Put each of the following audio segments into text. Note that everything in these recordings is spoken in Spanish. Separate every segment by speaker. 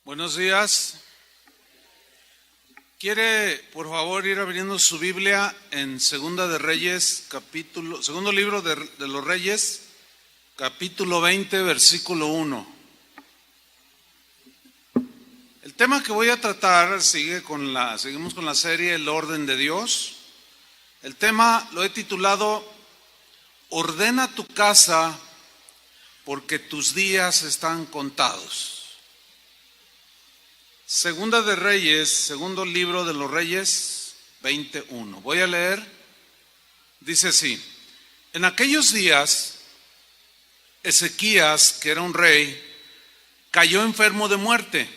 Speaker 1: Buenos días. ¿Quiere, por favor, ir abriendo su Biblia en Segunda de Reyes, segundo libro de los Reyes, capítulo 20, versículo 1? El tema que voy a tratar seguimos con la serie El orden de Dios. El tema lo he titulado Ordena tu casa porque tus días están contados. Segunda de Reyes, segundo libro de los Reyes, 21. Voy a leer, dice así: en aquellos días, Ezequías, que era un rey, cayó enfermo de muerte,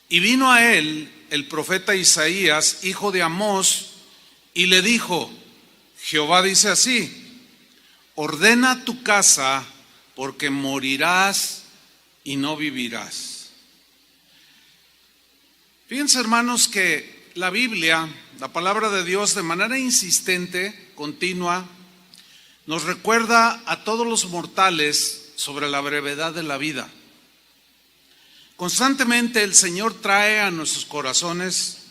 Speaker 1: y vino a él el profeta Isaías, hijo de Amós, y le dijo: Jehová dice así: ordena tu casa, porque morirás y no vivirás. Fíjense, hermanos, que la Biblia, la palabra de Dios, de manera insistente, continua, nos recuerda a todos los mortales sobre la brevedad de la vida. Constantemente el Señor trae a nuestros corazones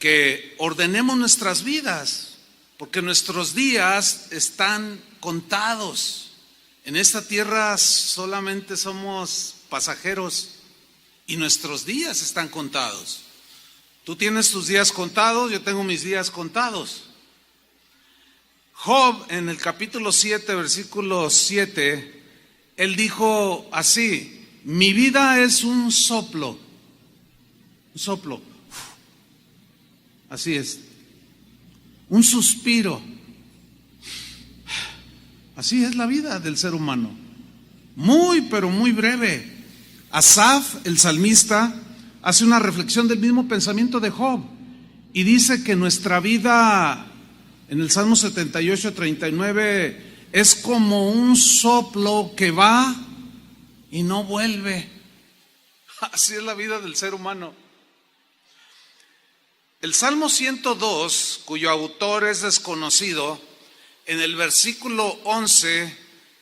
Speaker 1: que ordenemos nuestras vidas, porque nuestros días están contados. En esta tierra solamente somos pasajeros y nuestros días están contados. Tú tienes tus días contados, yo tengo mis días contados. Job, en el capítulo 7, versículo 7, él dijo así: mi vida es un soplo. Un soplo. Así es. Un suspiro. Así es la vida del ser humano. Muy, pero muy breve. Asaf, el salmista, hace una reflexión del mismo pensamiento de Job y dice que nuestra vida, en el Salmo 78, 39, es como un soplo que va y no vuelve. Así es la vida del ser humano. El Salmo 102, cuyo autor es desconocido, en el versículo 11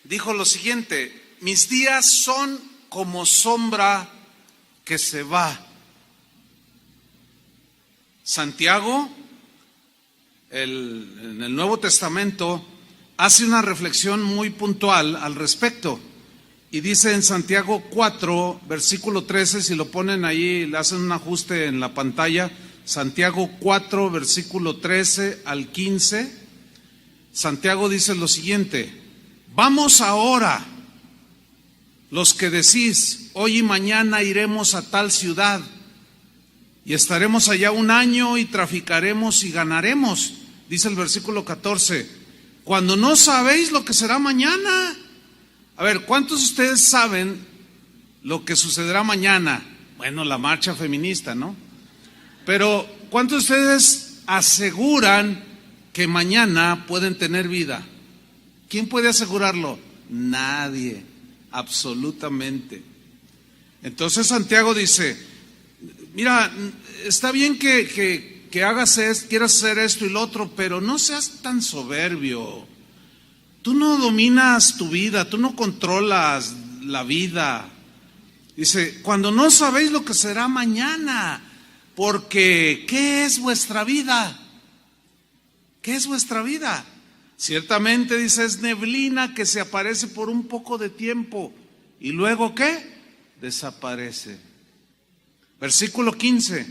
Speaker 1: dijo lo siguiente: mis días son como sombra que se va. Santiago, en el Nuevo Testamento, hace una reflexión muy puntual al respecto. Y dice en Santiago 4, versículo 13, si lo ponen ahí, le hacen un ajuste en la pantalla, Santiago 4, versículo 13 al 15, Santiago dice lo siguiente: vamos ahora, los que decís, hoy y mañana iremos a tal ciudad, y estaremos allá un año y traficaremos y ganaremos. Dice el versículo 14, cuando no sabéis lo que será mañana. A ver, ¿cuántos de ustedes saben lo que sucederá mañana? Bueno, la marcha feminista, ¿no? Pero ¿cuántos de ustedes aseguran que mañana pueden tener vida? ¿Quién puede asegurarlo? Nadie. Absolutamente. Entonces Santiago dice: mira, está bien que quieras hacer esto y lo otro, pero no seas tan soberbio. Tú no dominas tu vida, tú no controlas la vida. Dice, cuando no sabéis lo que será mañana, porque ¿qué es vuestra vida? ¿Qué es vuestra vida? Ciertamente, dice, es neblina que se aparece por un poco de tiempo y luego ¿qué? Desaparece. Versículo 15,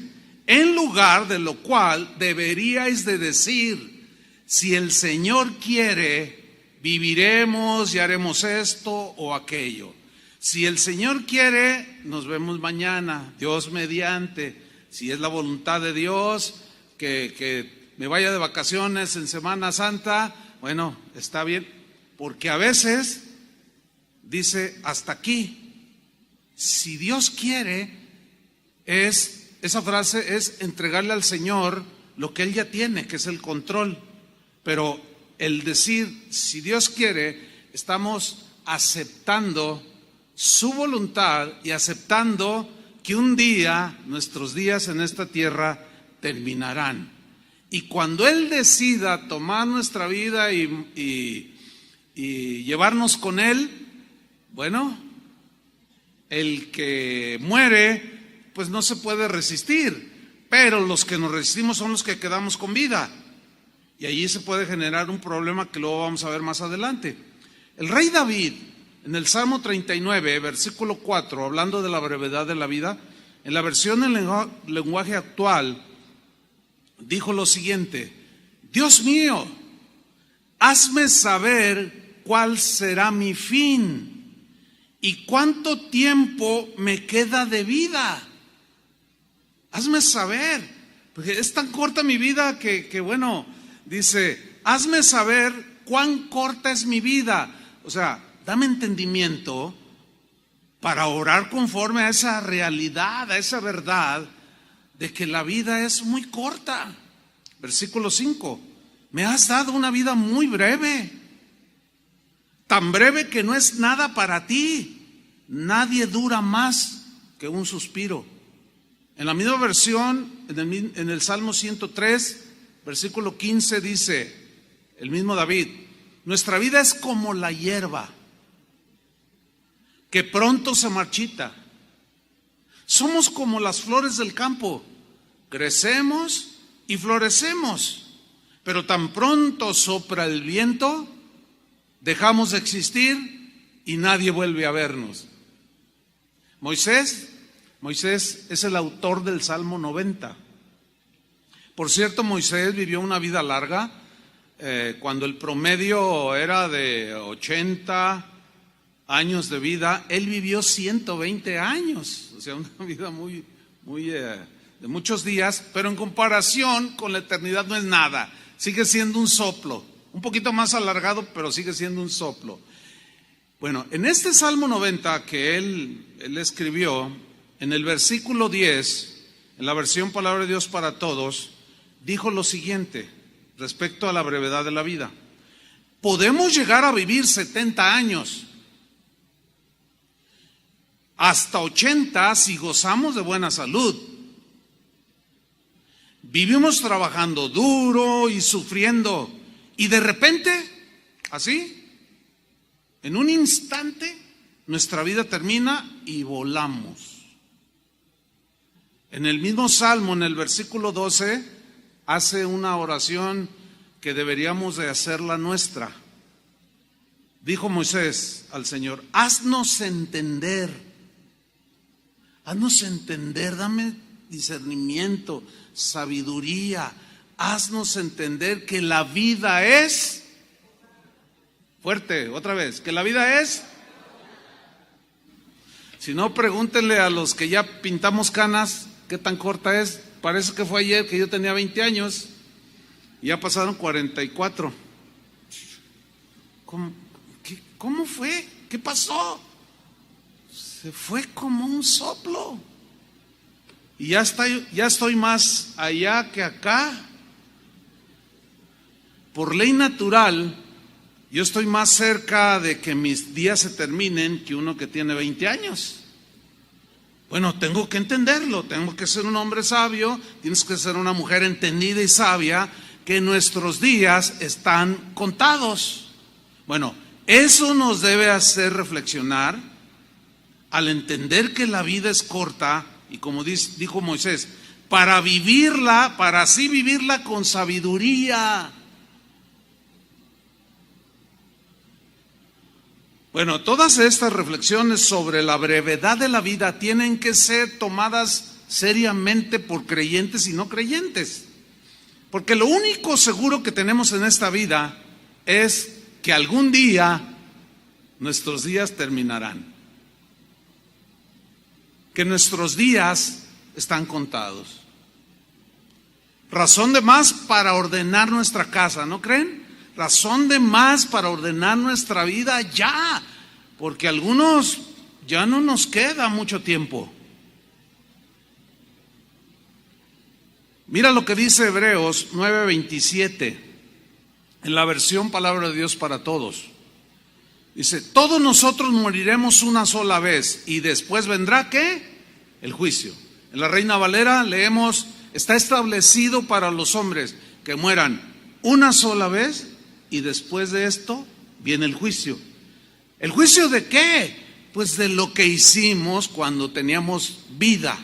Speaker 1: en lugar de lo cual deberíais de decir, si el Señor quiere, viviremos y haremos esto o aquello. Si el Señor quiere, nos vemos mañana, Dios mediante. Si es la voluntad de Dios que me vaya de vacaciones en Semana Santa, bueno, está bien, porque a veces dice hasta aquí. Si Dios quiere, esa frase es entregarle al Señor lo que Él ya tiene, que es el control. Pero el decir, si Dios quiere, estamos aceptando su voluntad y aceptando que un día nuestros días en esta tierra terminarán. Y cuando Él decida tomar nuestra vida y llevarnos con Él, bueno, el que muere, pues no se puede resistir, pero los que nos resistimos son los que quedamos con vida. Y allí se puede generar un problema que luego vamos a ver más adelante. El rey David, en el Salmo 39, versículo 4, hablando de la brevedad de la vida, en la versión en lenguaje actual, dijo lo siguiente: Dios mío, hazme saber cuál será mi fin y cuánto tiempo me queda de vida. Hazme saber, porque es tan corta mi vida que bueno, dice, hazme saber cuán corta es mi vida. O sea, dame entendimiento para orar conforme a esa realidad, a esa verdad de que la vida es muy corta. Versículo 5, me has dado una vida muy breve, tan breve que no es nada para ti. Nadie dura más que un suspiro. En la misma versión, en el Salmo 103, versículo 15 dice, el mismo David, nuestra vida es como la hierba, que pronto se marchita. Somos como las flores del campo, crecemos y florecemos, pero tan pronto sopla el viento, dejamos de existir y nadie vuelve a vernos. Moisés es el autor del Salmo 90. Por cierto, Moisés vivió una vida larga, cuando el promedio era de 80 años de vida, él vivió 120 años, o sea, una vida muy de muchos días, pero en comparación con la eternidad no es nada, sigue siendo un soplo, un poquito más alargado, pero sigue siendo un soplo. Bueno, en este Salmo 90 que él escribió, en el versículo 10, en la versión Palabra de Dios para Todos, dijo lo siguiente respecto a la brevedad de la vida: podemos llegar a vivir 70 años, hasta 80 si gozamos de buena salud. Vivimos trabajando duro y sufriendo, y de repente, así, en un instante, nuestra vida termina y volamos. En el mismo Salmo, en el versículo 12, hace una oración que deberíamos de hacerla nuestra. Dijo Moisés al Señor: haznos entender, dame discernimiento, sabiduría, haznos entender que la vida es, fuerte, otra vez, que la vida es, si no, pregúntenle a los que ya pintamos canas, qué tan corta es. Parece que fue ayer que yo tenía 20 años y ya pasaron 44. ¿Cómo fue? ¿Qué pasó? Se fue como un soplo. Y ya estoy más allá que acá. Por ley natural, yo estoy más cerca de que mis días se terminen que uno que tiene 20 años. Bueno, tengo que entenderlo, tengo que ser un hombre sabio, tienes que ser una mujer entendida y sabia, que nuestros días están contados. Bueno, eso nos debe hacer reflexionar al entender que la vida es corta, y como dijo Moisés, para vivirla, para así vivirla con sabiduría. Bueno, todas estas reflexiones sobre la brevedad de la vida tienen que ser tomadas seriamente por creyentes y no creyentes. Porque lo único seguro que tenemos en esta vida es que algún día nuestros días terminarán. Que nuestros días están contados. Razón de más para ordenar nuestra casa, ¿no creen? Razón de más para ordenar nuestra vida ya, porque algunos ya no nos queda mucho tiempo. Mira lo que dice Hebreos 9:27 en la versión Palabra de Dios para Todos. Dice: todos nosotros moriremos una sola vez y después vendrá ¿qué? El juicio. En la Reina Valera leemos: está establecido para los hombres que mueran una sola vez y después de esto viene el juicio. ¿El juicio de qué? Pues de lo que hicimos cuando teníamos vida.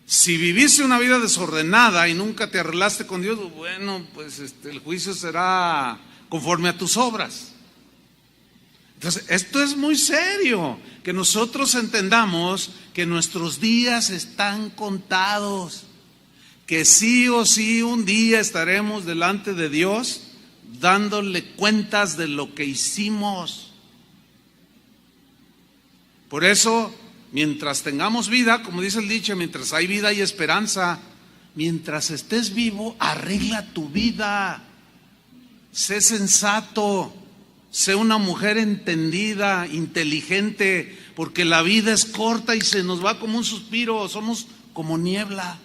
Speaker 1: Si viviste una vida desordenada y nunca te arreglaste con Dios, bueno, pues el juicio será conforme a tus obras. Entonces, esto es muy serio, que nosotros entendamos que nuestros días están contados, que sí o sí un día estaremos delante de Dios dándole cuentas de lo que hicimos. Por eso, mientras tengamos vida, como dice el dicho, mientras hay vida hay esperanza. Mientras estés vivo, arregla tu vida. Sé sensato, sé una mujer entendida, inteligente, porque la vida es corta y se nos va como un suspiro, somos como niebla.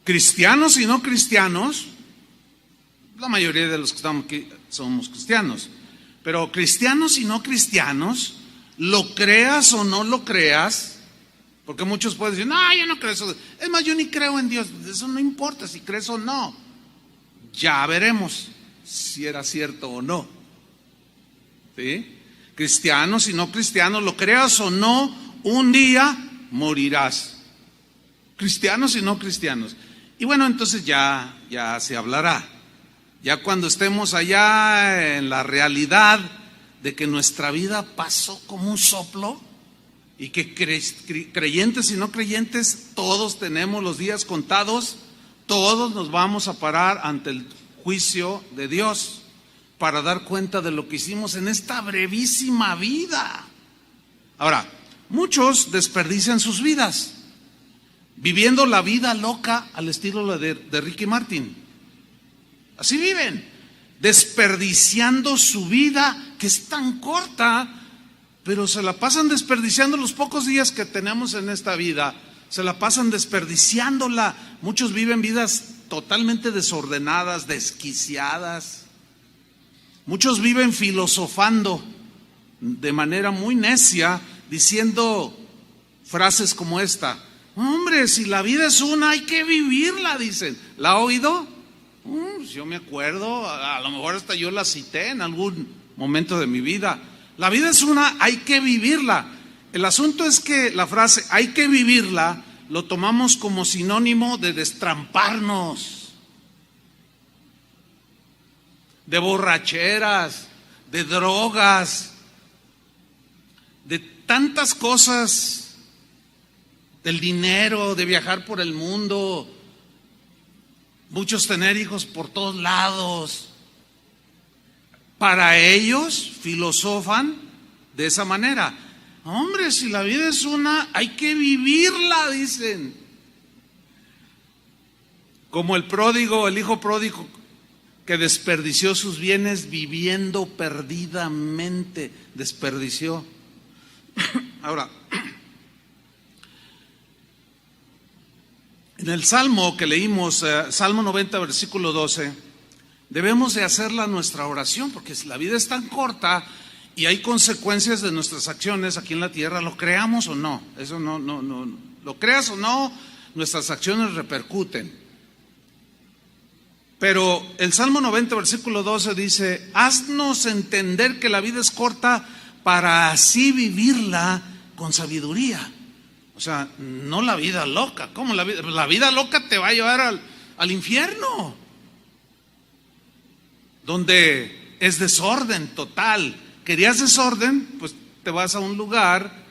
Speaker 1: Cristianos y no cristianos, la mayoría de los que estamos aquí somos cristianos, pero cristianos y no cristianos, lo creas o no lo creas, porque muchos pueden decir, no, yo no creo eso, es más, yo ni creo en Dios, eso no importa si crees o no, ya veremos si era cierto o no. ¿Sí? Cristianos y no cristianos, lo creas o no, un día morirás. Cristianos y no cristianos. Y bueno, entonces ya se hablará. Ya cuando estemos allá en la realidad de que nuestra vida pasó como un soplo y que creyentes y no creyentes, todos tenemos los días contados, todos nos vamos a parar ante el juicio de Dios para dar cuenta de lo que hicimos en esta brevísima vida. Ahora, muchos desperdician sus vidas viviendo la vida loca al estilo de Ricky Martin. Así viven, desperdiciando su vida, que es tan corta, pero se la pasan desperdiciando los pocos días que tenemos en esta vida, se la pasan desperdiciándola. Muchos viven vidas totalmente desordenadas, desquiciadas. Muchos viven filosofando de manera muy necia, diciendo frases como esta: hombre, si la vida es una, hay que vivirla, dicen. ¿La ha oído? Yo me acuerdo, a lo mejor hasta yo la cité en algún momento de mi vida. La vida es una, hay que vivirla. El asunto es que la frase hay que vivirla lo tomamos como sinónimo de destramparnos, de borracheras, de drogas, de tantas cosas, del dinero, de viajar por el mundo, muchos tener hijos por todos lados. Para ellos filosofan de esa manera. Hombre, si la vida es una, hay que vivirla, dicen. Como el pródigo, el hijo pródigo, que desperdició sus bienes viviendo perdidamente, desperdició. Ahora, en el Salmo que leímos, Salmo 90, versículo 12, debemos de hacerla nuestra oración, porque la vida es tan corta y hay consecuencias de nuestras acciones aquí en la tierra, lo creamos o no, eso no, lo creas o no, nuestras acciones repercuten. Pero el Salmo 90, versículo 12 dice: haznos entender que la vida es corta para así vivirla con sabiduría. O sea, no la vida loca. ¿Cómo la vida loca te va a llevar al infierno? Donde es desorden total. ¿Querías desorden? Pues te vas a un lugar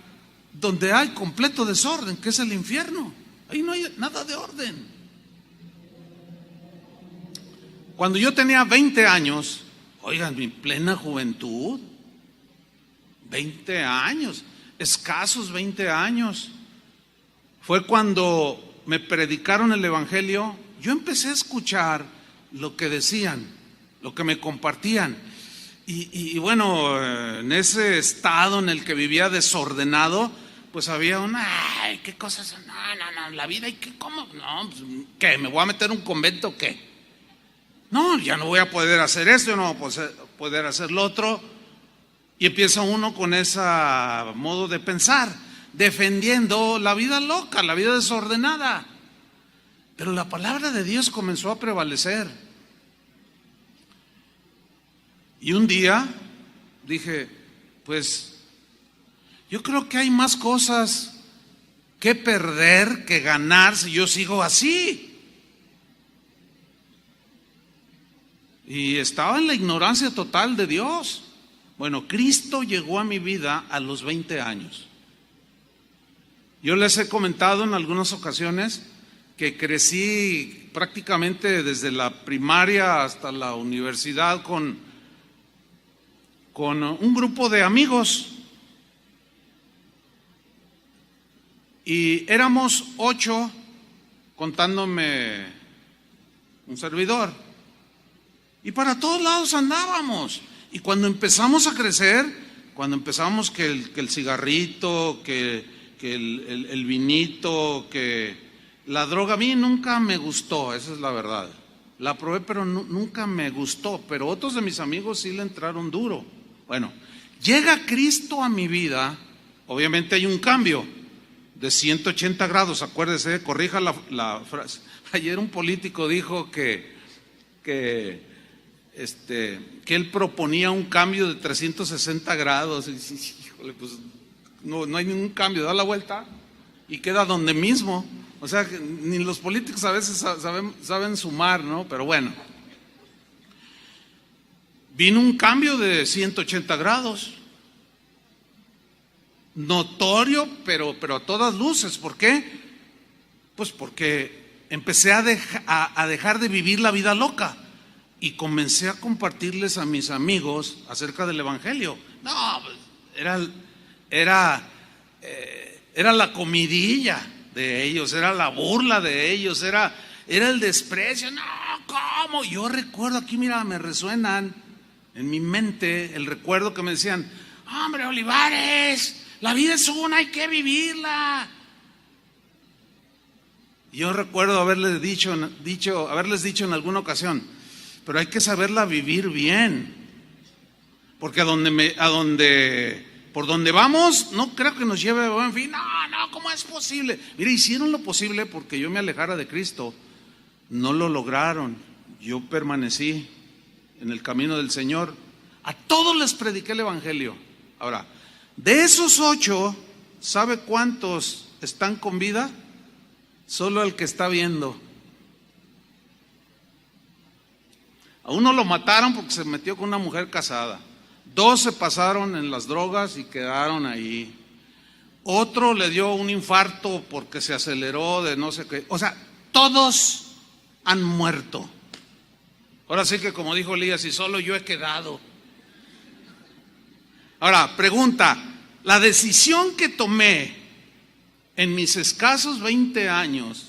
Speaker 1: donde hay completo desorden, que es el infierno. Ahí no hay nada de orden. Cuando yo tenía 20 años, oigan, mi plena juventud, 20 años, escasos 20 años, fue cuando me predicaron el evangelio. Yo empecé a escuchar lo que decían, lo que me compartían. Y bueno, en ese estado en el que vivía desordenado, pues había ay, qué cosas, no, la vida, ¿y qué, cómo? No, pues, ¿qué? ¿Me voy a meter en un convento o qué? No, ya no voy a poder hacer esto, no voy a poder hacer lo otro. Y empieza uno con ese modo de pensar, defendiendo la vida loca, la vida desordenada. Pero la palabra de Dios comenzó a prevalecer. Y un día dije, pues yo creo que hay más cosas que perder que ganar si yo sigo así. Y estaba en la ignorancia total de Dios. Bueno, Cristo llegó a mi vida a los 20 años. Yo les he comentado en algunas ocasiones que crecí prácticamente desde la primaria hasta la universidad con un grupo de amigos. Y éramos 8, contándome un servidor. Y para todos lados andábamos. Y cuando empezamos a crecer, cuando empezamos que el cigarrito, que el vinito, que la droga, a mí nunca me gustó, esa es la verdad. La probé, pero nunca me gustó. Pero otros de mis amigos sí le entraron duro. Bueno, llega Cristo a mi vida, obviamente hay un cambio de 180 grados, acuérdese, corrija la frase. Ayer un político dijo que él proponía un cambio de 360 grados. Y, híjole, pues no hay ningún cambio, da la vuelta y queda donde mismo. O sea, ni los políticos a veces saben sumar, ¿no? Pero bueno, vino un cambio de 180 grados. Notorio, pero a todas luces. ¿Por qué? Pues porque empecé a dejar de vivir la vida loca y comencé a compartirles a mis amigos acerca del Evangelio. No, era la comidilla de ellos, era la burla de ellos, era el desprecio. No, ¿cómo? Yo recuerdo aquí, mira, me resuenan en mi mente el recuerdo que me decían: hombre, Olivares, la vida es una, hay que vivirla. Yo recuerdo haberles dicho en alguna ocasión: pero hay que saberla vivir bien, porque por donde vamos, no creo que nos lleve a buen fin. No, ¿cómo es posible? Mire, hicieron lo posible porque yo me alejara de Cristo, no lo lograron. Yo permanecí en el camino del Señor. A todos les prediqué el Evangelio. Ahora, de esos 8, ¿sabe cuántos están con vida? Solo el que está viendo. A uno lo mataron porque se metió con una mujer casada. 2 se pasaron en las drogas y quedaron ahí. Otro le dio un infarto porque se aceleró de no sé qué. O sea, todos han muerto. Ahora sí que, como dijo Elías, y solo yo he quedado. Ahora, pregunta: ¿la decisión que tomé en mis escasos 20 años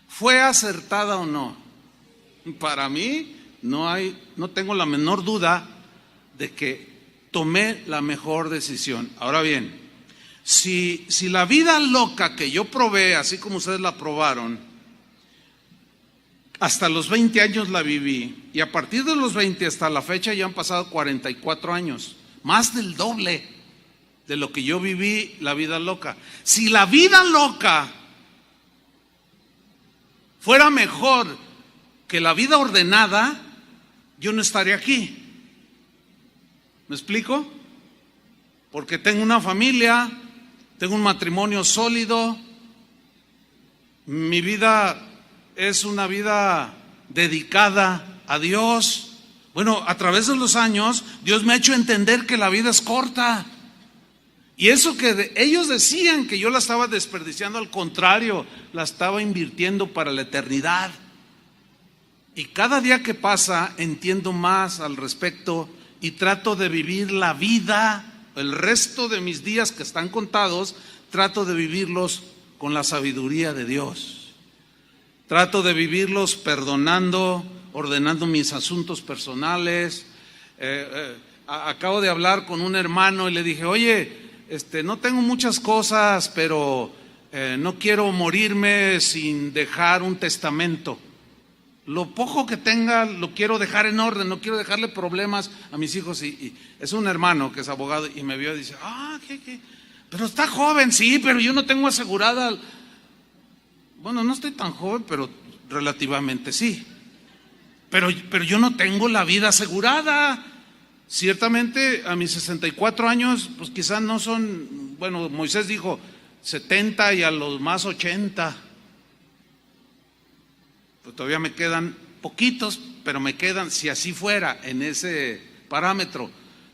Speaker 1: fue acertada o no? Para mí no tengo la menor duda de que tomé la mejor decisión. Ahora bien, si la vida loca que yo probé, así como ustedes la probaron, hasta los 20 años la viví, y a partir de los 20 hasta la fecha ya han pasado 44 años, más del doble de lo que yo viví la vida loca. Si la vida loca fuera mejor que la vida ordenada, yo no estaría aquí. ¿Me explico? Porque tengo una familia, tengo un matrimonio sólido, mi vida es una vida dedicada a Dios. Bueno, a través de los años, Dios me ha hecho entender que la vida es corta. Y eso que ellos decían que yo la estaba desperdiciando, al contrario, la estaba invirtiendo para la eternidad. Y cada día que pasa entiendo más al respecto y trato de vivir la vida, el resto de mis días que están contados, trato de vivirlos con la sabiduría de Dios. Trato de vivirlos perdonando, ordenando mis asuntos personales. Acabo de hablar con un hermano y le dije: oye, no tengo muchas cosas, pero no quiero morirme sin dejar un testamento. Lo poco que tenga lo quiero dejar en orden, no quiero dejarle problemas a mis hijos. Y es un hermano que es abogado y me vio y dice: ¿qué? Pero está joven. Sí, pero yo no tengo asegurada. Bueno, no estoy tan joven, pero relativamente sí. Pero yo no tengo la vida asegurada. Ciertamente a mis 64 años, pues quizás no son, bueno, Moisés dijo 70 y a los más 80. Pues todavía me quedan poquitos, pero me quedan, si así fuera, en ese parámetro.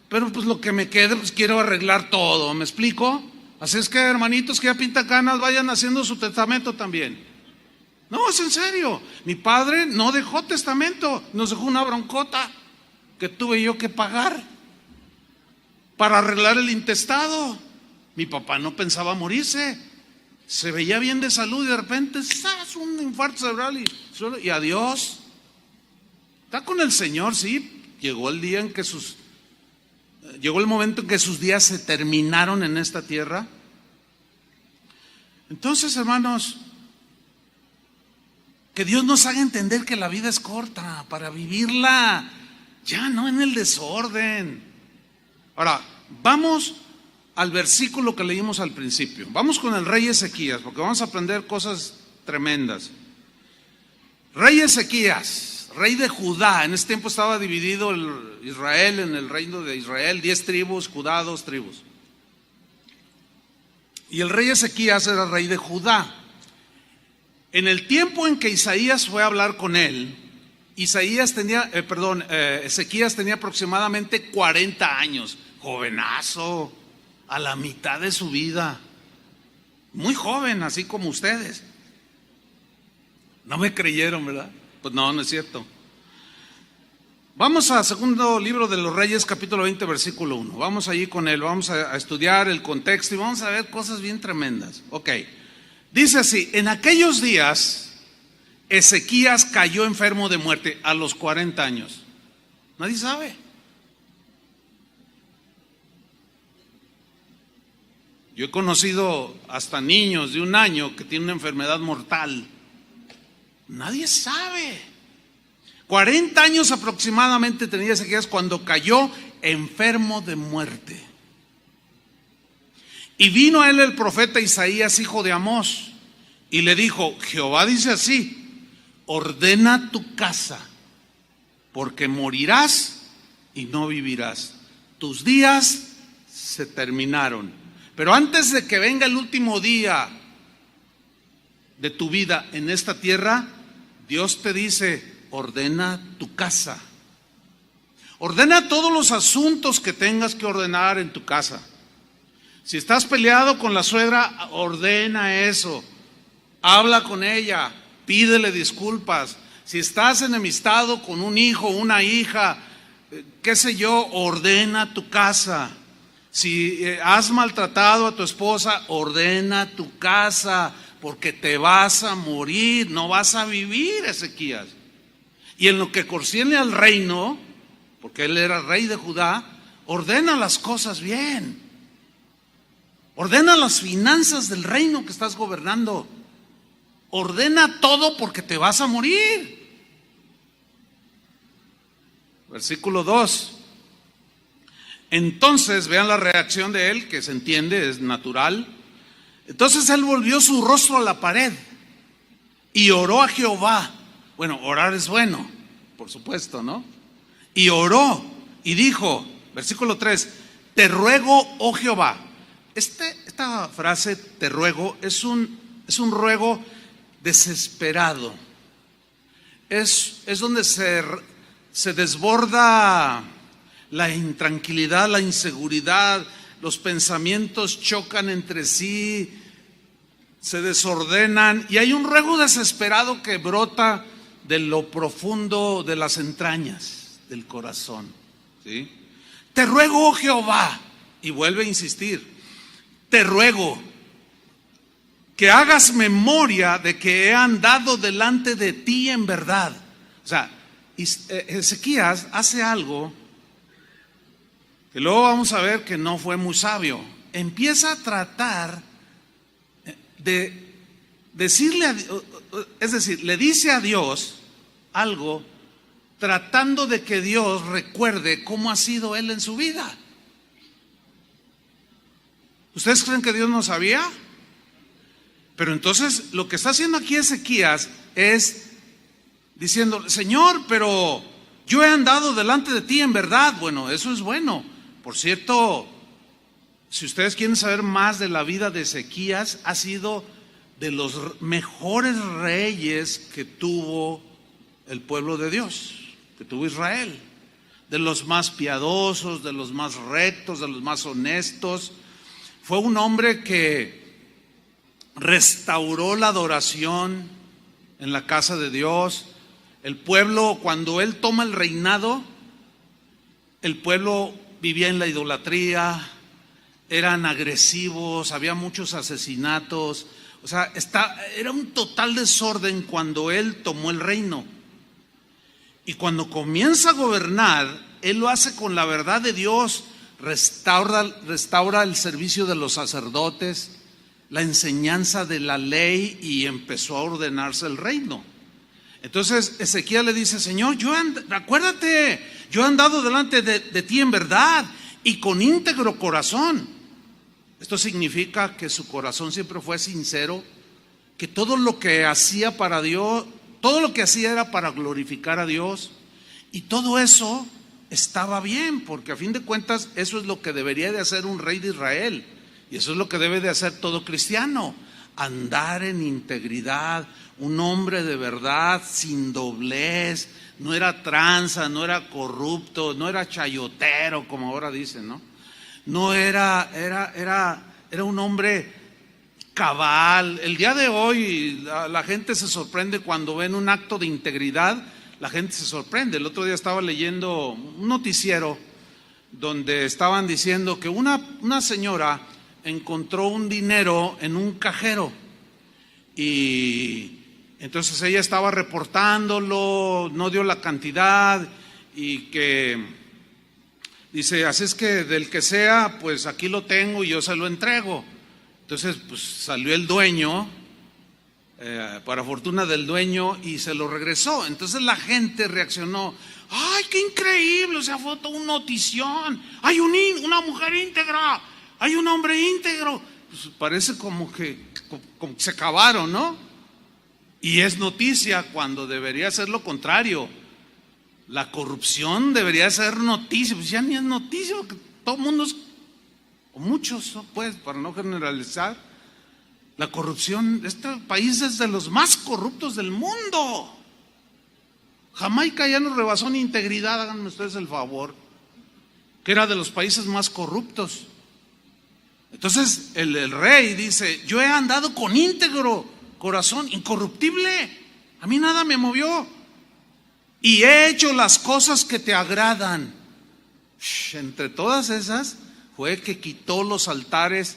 Speaker 1: Pero pues lo que me quede, pues quiero arreglar todo, ¿me explico? Así es que, hermanitos que ya pintan canas, vayan haciendo su testamento también. No, es en serio. Mi padre no dejó testamento, nos dejó una broncota que tuve yo que pagar para arreglar el intestado. Mi papá no pensaba morirse, se veía bien de salud y de repente, ¡zas!, un infarto cerebral y adiós. Está con el Señor, sí. Llegó el momento en que sus días se terminaron en esta tierra. Entonces, hermanos, que Dios nos haga entender que la vida es corta para vivirla, ya no en el desorden. Ahora, vamos al versículo que leímos al principio. Vamos con el rey Ezequías, porque vamos a aprender cosas tremendas. Rey Ezequías, rey de Judá. En ese tiempo estaba dividido Israel en el reino de Israel, 10 tribus, Judá 2 tribus. Y el rey Ezequías era rey de Judá. En el tiempo en que Isaías fue a hablar con él, Ezequías tenía aproximadamente 40 años, jovenazo, a la mitad de su vida, muy joven, así como ustedes. No me creyeron, ¿verdad? Pues no, no es cierto. Vamos a segundo libro de los Reyes, capítulo 20, versículo 1. Vamos allí con él, vamos a estudiar el contexto y vamos a ver cosas bien tremendas. Ok, dice así: en aquellos días Ezequías cayó enfermo de muerte a los 40 años. Nadie sabe. Yo he conocido hasta niños de 1 año que tienen una enfermedad mortal. Nadie sabe. 40 años aproximadamente tenía Ezequías cuando cayó enfermo de muerte. Y vino a él el profeta Isaías, hijo de Amós, y le dijo: Jehová dice así: ordena tu casa, porque morirás y no vivirás. Tus días se terminaron. Pero antes de que venga el último día de tu vida en esta tierra, Dios te dice: ordena tu casa. Ordena todos los asuntos que tengas que ordenar en tu casa. Si estás peleado con la suegra, ordena eso. Habla con ella, pídele disculpas. Si estás enemistado con un hijo, una hija, qué sé yo, ordena tu casa. Si has maltratado a tu esposa, ordena tu casa, porque te vas a morir, no vas a vivir, Ezequías. Y en lo que concierne al reino, porque él era rey de Judá, ordena las cosas bien. Ordena las finanzas del reino que estás gobernando. Ordena todo porque te vas a morir. Versículo 2. Entonces, vean la reacción de él, que se entiende, es natural. Entonces él volvió su rostro a la pared y oró a Jehová. Bueno, orar es bueno, por supuesto, ¿no? Y oró y dijo, versículo 3, te ruego, oh Jehová. Esta frase, te ruego, es un ruego desesperado. Es donde se desborda la intranquilidad, la inseguridad, los pensamientos chocan entre sí, se desordenan y hay un ruego desesperado que brota de lo profundo de las entrañas del corazón, ¿sí? Te ruego, oh Jehová, y vuelve a insistir, te ruego que hagas memoria de que he andado delante de ti en verdad. O sea, Ezequías hace algo que luego vamos a ver que no fue muy sabio. Empieza a tratar de decirle, es decir, le dice a Dios algo tratando de que Dios recuerde cómo ha sido él en su vida. ¿Ustedes creen que Dios no sabía? Pero entonces lo que está haciendo aquí Ezequías es diciendo, Señor, pero yo he andado delante de ti en verdad. Bueno, eso es bueno. Por cierto, si ustedes quieren saber más de la vida de Ezequías, ha sido de los mejores reyes que tuvo el pueblo de Dios, que tuvo Israel. De los más piadosos, de los más rectos, de los más honestos. Fue un hombre que restauró la adoración en la casa de Dios. El pueblo, cuando él toma el reinado, el pueblo vivía en la idolatría, eran agresivos, había muchos asesinatos. O sea, era un total desorden cuando él tomó el reino. Y cuando comienza a gobernar, él lo hace con la verdad de Dios. Restaura el servicio de los sacerdotes, la enseñanza de la ley, y empezó a ordenarse el reino. Entonces Ezequías le dice: Señor, acuérdate, yo he andado delante de ti en verdad y con íntegro corazón. Esto significa que su corazón siempre fue sincero, que todo lo que hacía para Dios, todo lo que hacía era para glorificar a Dios, y todo eso estaba bien, porque a fin de cuentas eso es lo que debería de hacer un rey de Israel, y eso es lo que debe de hacer todo cristiano: andar en integridad, un hombre de verdad, sin doblez. No era tranza, no era corrupto, no era chayotero como ahora dicen, ¿no? No era un hombre cabal. El día de hoy la gente se sorprende cuando ven un acto de integridad. La gente se sorprende. El otro día estaba leyendo un noticiero donde estaban diciendo que una señora encontró un dinero en un cajero, y entonces ella estaba reportándolo, no dio la cantidad, y que dice: así es que del que sea, pues aquí lo tengo y yo se lo entrego. Entonces pues salió el dueño, para fortuna del dueño, y se lo regresó. Entonces la gente reaccionó: ¡ay, qué increíble! O sea, fue toda una notición. Hay una mujer íntegra, hay un hombre íntegro. Pues parece como que se acabaron, ¿no? Y es noticia cuando debería ser lo contrario. La corrupción debería ser noticia. Pues ya ni es noticia, porque todo el mundo o muchos, pues, para no generalizar, la corrupción, este país es de los más corruptos del mundo. Jamaica ya nos rebasó en integridad, háganme ustedes el favor, que era de los países más corruptos. Entonces el rey dice: yo he andado con íntegro corazón, incorruptible, a mí nada me movió, y he hecho las cosas que te agradan. Entre todas esas fue que quitó los altares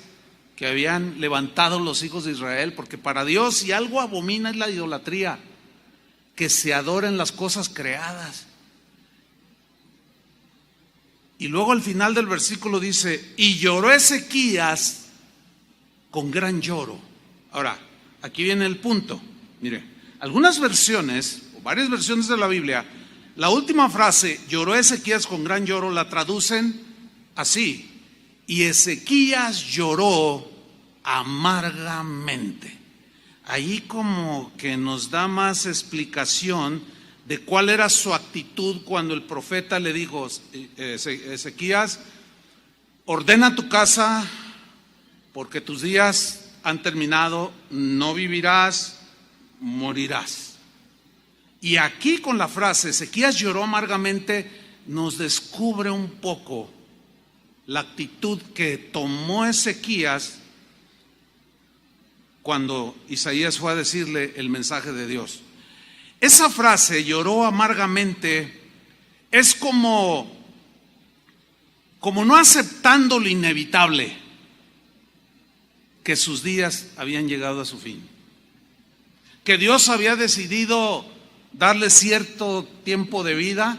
Speaker 1: que habían levantado los hijos de Israel, porque para Dios, si algo abomina, es la idolatría, que se adoren las cosas creadas. Y luego al final del versículo dice: y lloró Ezequías con gran lloro. Ahora, aquí viene el punto. Mire, algunas versiones, o varias versiones de la Biblia, la última frase, lloró Ezequías con gran lloro, la traducen así: y Ezequías lloró amargamente. Ahí como que nos da más explicación de cuál era su actitud cuando el profeta le dijo: Ezequías, ordena tu casa, porque tus días han terminado, no vivirás, morirás. Y aquí con la frase Ezequías lloró amargamente nos descubre un poco la actitud que tomó Ezequías cuando Isaías fue a decirle el mensaje de Dios. Esa frase, lloró amargamente, es como no aceptando lo inevitable, que sus días habían llegado a su fin, que Dios había decidido darle cierto tiempo de vida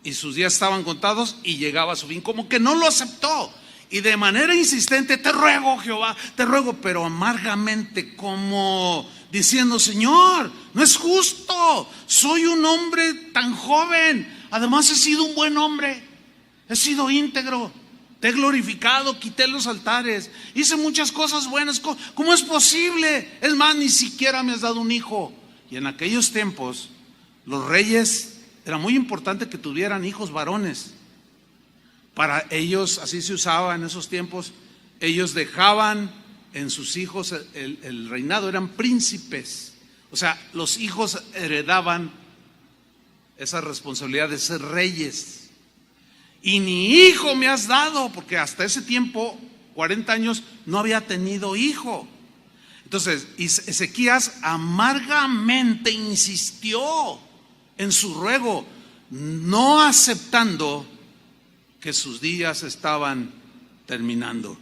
Speaker 1: y sus días estaban contados y llegaba a su fin, como que no lo aceptó. Y de manera insistente: te ruego, Jehová, te ruego, pero amargamente, como diciendo: Señor, no es justo, soy un hombre tan joven, además he sido un buen hombre, he sido íntegro, te he glorificado, quité los altares, hice muchas cosas buenas, ¿cómo es posible? Es más, ni siquiera me has dado un hijo. Y en aquellos tiempos los reyes era muy importante que tuvieran hijos varones. Para ellos, así se usaba en esos tiempos, ellos dejaban en sus hijos el reinado, eran príncipes. O sea, los hijos heredaban esa responsabilidad de ser reyes. Y ni hijo me has dado, porque hasta ese tiempo, 40 años, no había tenido hijo. Entonces, Ezequías amargamente insistió en su ruego, no aceptando que sus días estaban terminando.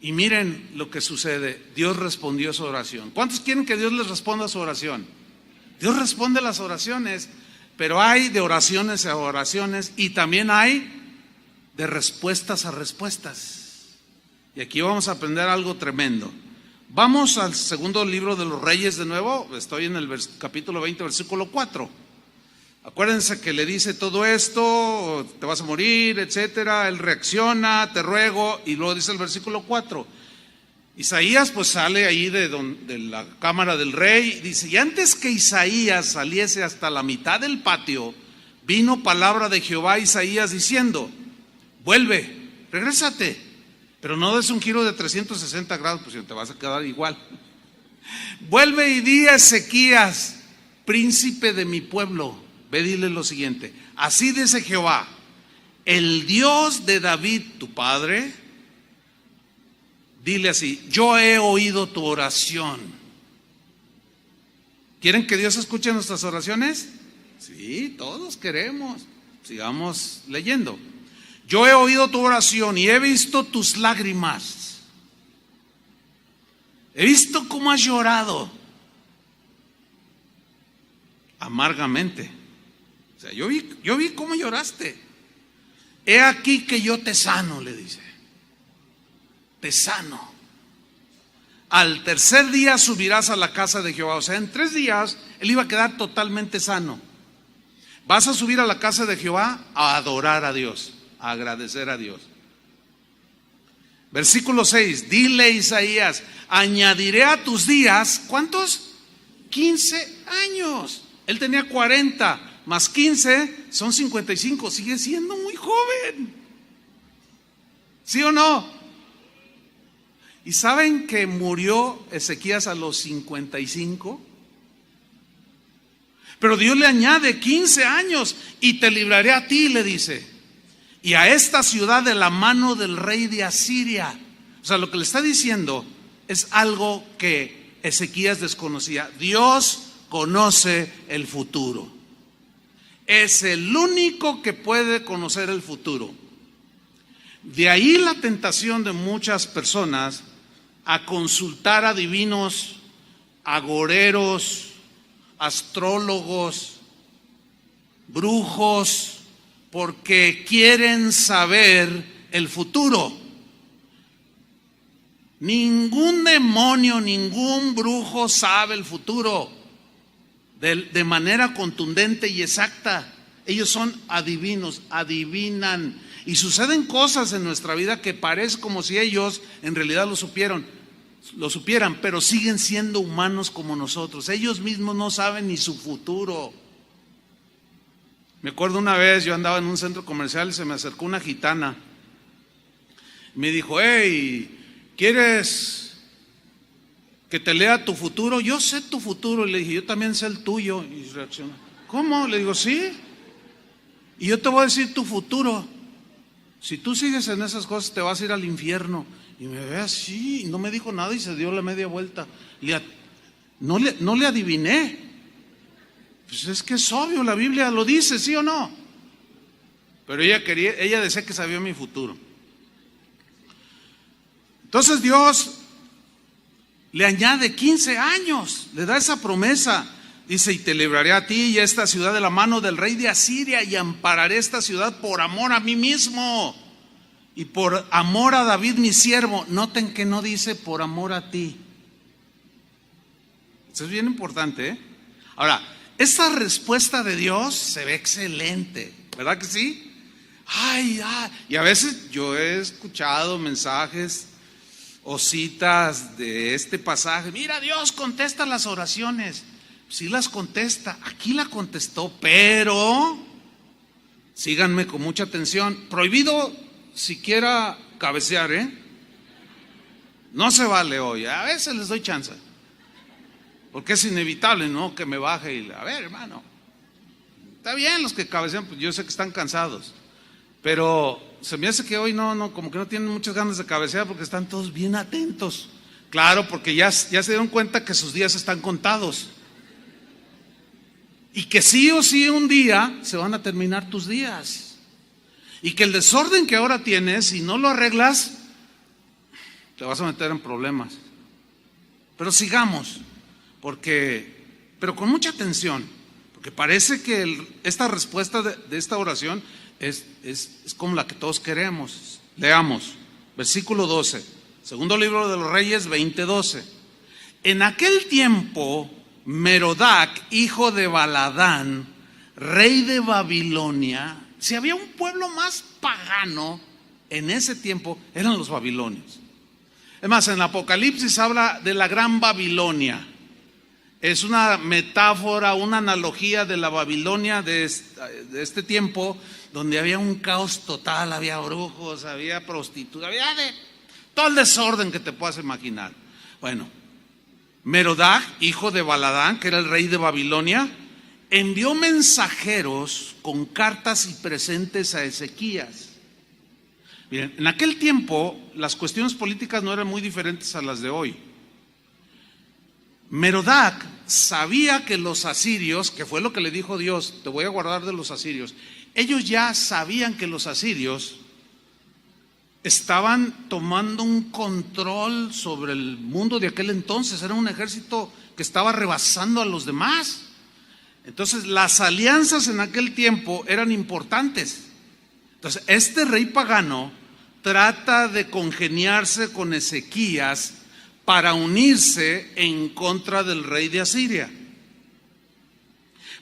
Speaker 1: Y miren lo que sucede. Dios respondió a su oración. ¿Cuántos quieren que Dios les responda a su oración? Dios responde a las oraciones, pero hay de oraciones a oraciones y también hay de respuestas a respuestas. Y aquí vamos a aprender algo tremendo. Vamos al segundo libro de los Reyes de nuevo. Estoy en el capítulo 20, versículo 4. Acuérdense que le dice todo esto, te vas a morir, etcétera. Él reacciona, te ruego, y luego dice el versículo 4. Isaías pues sale ahí de la cámara del rey, dice, y antes que Isaías saliese hasta la mitad del patio, vino palabra de Jehová a Isaías diciendo, vuelve, regrésate, pero no des un giro de 360 grados, pues te vas a quedar igual. Vuelve y di a Ezequías, príncipe de mi pueblo, ve, dile lo siguiente, así dice Jehová, el Dios de David tu padre, dile así, yo he oído tu oración. ¿Quieren que Dios escuche nuestras oraciones? Sí, todos queremos. Sigamos leyendo. Yo he oído tu oración y he visto tus lágrimas. He visto cómo has llorado amargamente. O sea, yo vi cómo lloraste. He aquí que yo te sano, le dice. Te sano. Al tercer día subirás a la casa de Jehová. O sea, en 3 días él iba a quedar totalmente sano. Vas a subir a la casa de Jehová a adorar a Dios, a agradecer a Dios. Versículo 6, dile Isaías, añadiré a tus días, ¿cuántos? 15 años. Él tenía 40, más 15 son 55, sigue siendo muy joven. ¿Sí o no? ¿Y saben que murió Ezequías a los 55? Pero Dios le añade 15 años y te libraré a ti, le dice, y a esta ciudad de la mano del rey de Asiria. O sea, lo que le está diciendo es algo que Ezequías desconocía. Dios conoce el futuro. Es el único que puede conocer el futuro. De ahí la tentación de muchas personas a consultar a adivinos, agoreros, astrólogos, brujos, porque quieren saber el futuro. Ningún demonio, ningún brujo sabe el futuro de manera contundente y exacta. Ellos son adivinos, adivinan. Y suceden cosas en nuestra vida que parece como si ellos en realidad lo supieran, pero siguen siendo humanos como nosotros. Ellos mismos no saben ni su futuro. Me acuerdo una vez, yo andaba en un centro comercial y se me acercó una gitana. Me dijo, hey, ¿quieres que te lea tu futuro? Yo sé tu futuro. Y le dije, yo también sé el tuyo. Y reaccionó, ¿cómo? Le digo, sí. Y yo te voy a decir tu futuro. Si tú sigues en esas cosas te vas a ir al infierno. Y me ve así, y no me dijo nada y se dio la media vuelta. No le adiviné. Pues es que es obvio, la Biblia lo dice, ¿sí o no? Pero ella decía que sabía mi futuro. Entonces Dios le añade 15 años, le da esa promesa. Dice, y te libraré a ti y a esta ciudad de la mano del rey de Asiria, y ampararé esta ciudad por amor a mí mismo y por amor a David mi siervo. Noten que no dice por amor a ti. Eso es bien importante, ¿eh? Ahora, esta respuesta de Dios se ve excelente, ¿verdad que sí? Y a veces yo he escuchado mensajes o citas de este pasaje. Mira, Dios contesta las oraciones. sí las contesta, aquí la contestó, pero síganme con mucha atención, prohibido siquiera cabecear, no se vale hoy, a veces les doy chance, porque es inevitable, ¿no? Que me baje y, a ver, hermano, está bien los que cabecean, pues yo sé que están cansados, pero se me hace que hoy no, como que no tienen muchas ganas de cabecear porque están todos bien atentos. Claro, porque ya se dieron cuenta que sus días están contados. Y que sí o sí un día se van a terminar tus días. Y que el desorden que ahora tienes, si no lo arreglas, te vas a meter en problemas. Pero sigamos, pero con mucha atención, porque parece que esta respuesta de esta oración es como la que todos queremos. Leamos, versículo 12, segundo libro de los Reyes 20:12. En aquel tiempo, Merodac, hijo de Baladán, rey de Babilonia, si había un pueblo más pagano en ese tiempo, eran los babilonios. Es más, en el Apocalipsis habla de la gran Babilonia. Es una metáfora, una analogía de la Babilonia de este tiempo, donde había un caos total, había brujos, había prostitutas, había todo el desorden que te puedas imaginar. Bueno, Merodac, hijo de Baladán, que era el rey de Babilonia, envió mensajeros con cartas y presentes a Ezequías. Miren, en aquel tiempo las cuestiones políticas no eran muy diferentes a las de hoy. Merodac sabía que los asirios, que fue lo que le dijo Dios, te voy a guardar de los asirios, ellos ya sabían que los asirios estaban tomando un control sobre el mundo de aquel entonces. Era un ejército que estaba rebasando a los demás. Entonces las alianzas en aquel tiempo eran importantes. Entonces este rey pagano trata de congeniarse con Ezequías para unirse en contra del rey de Asiria.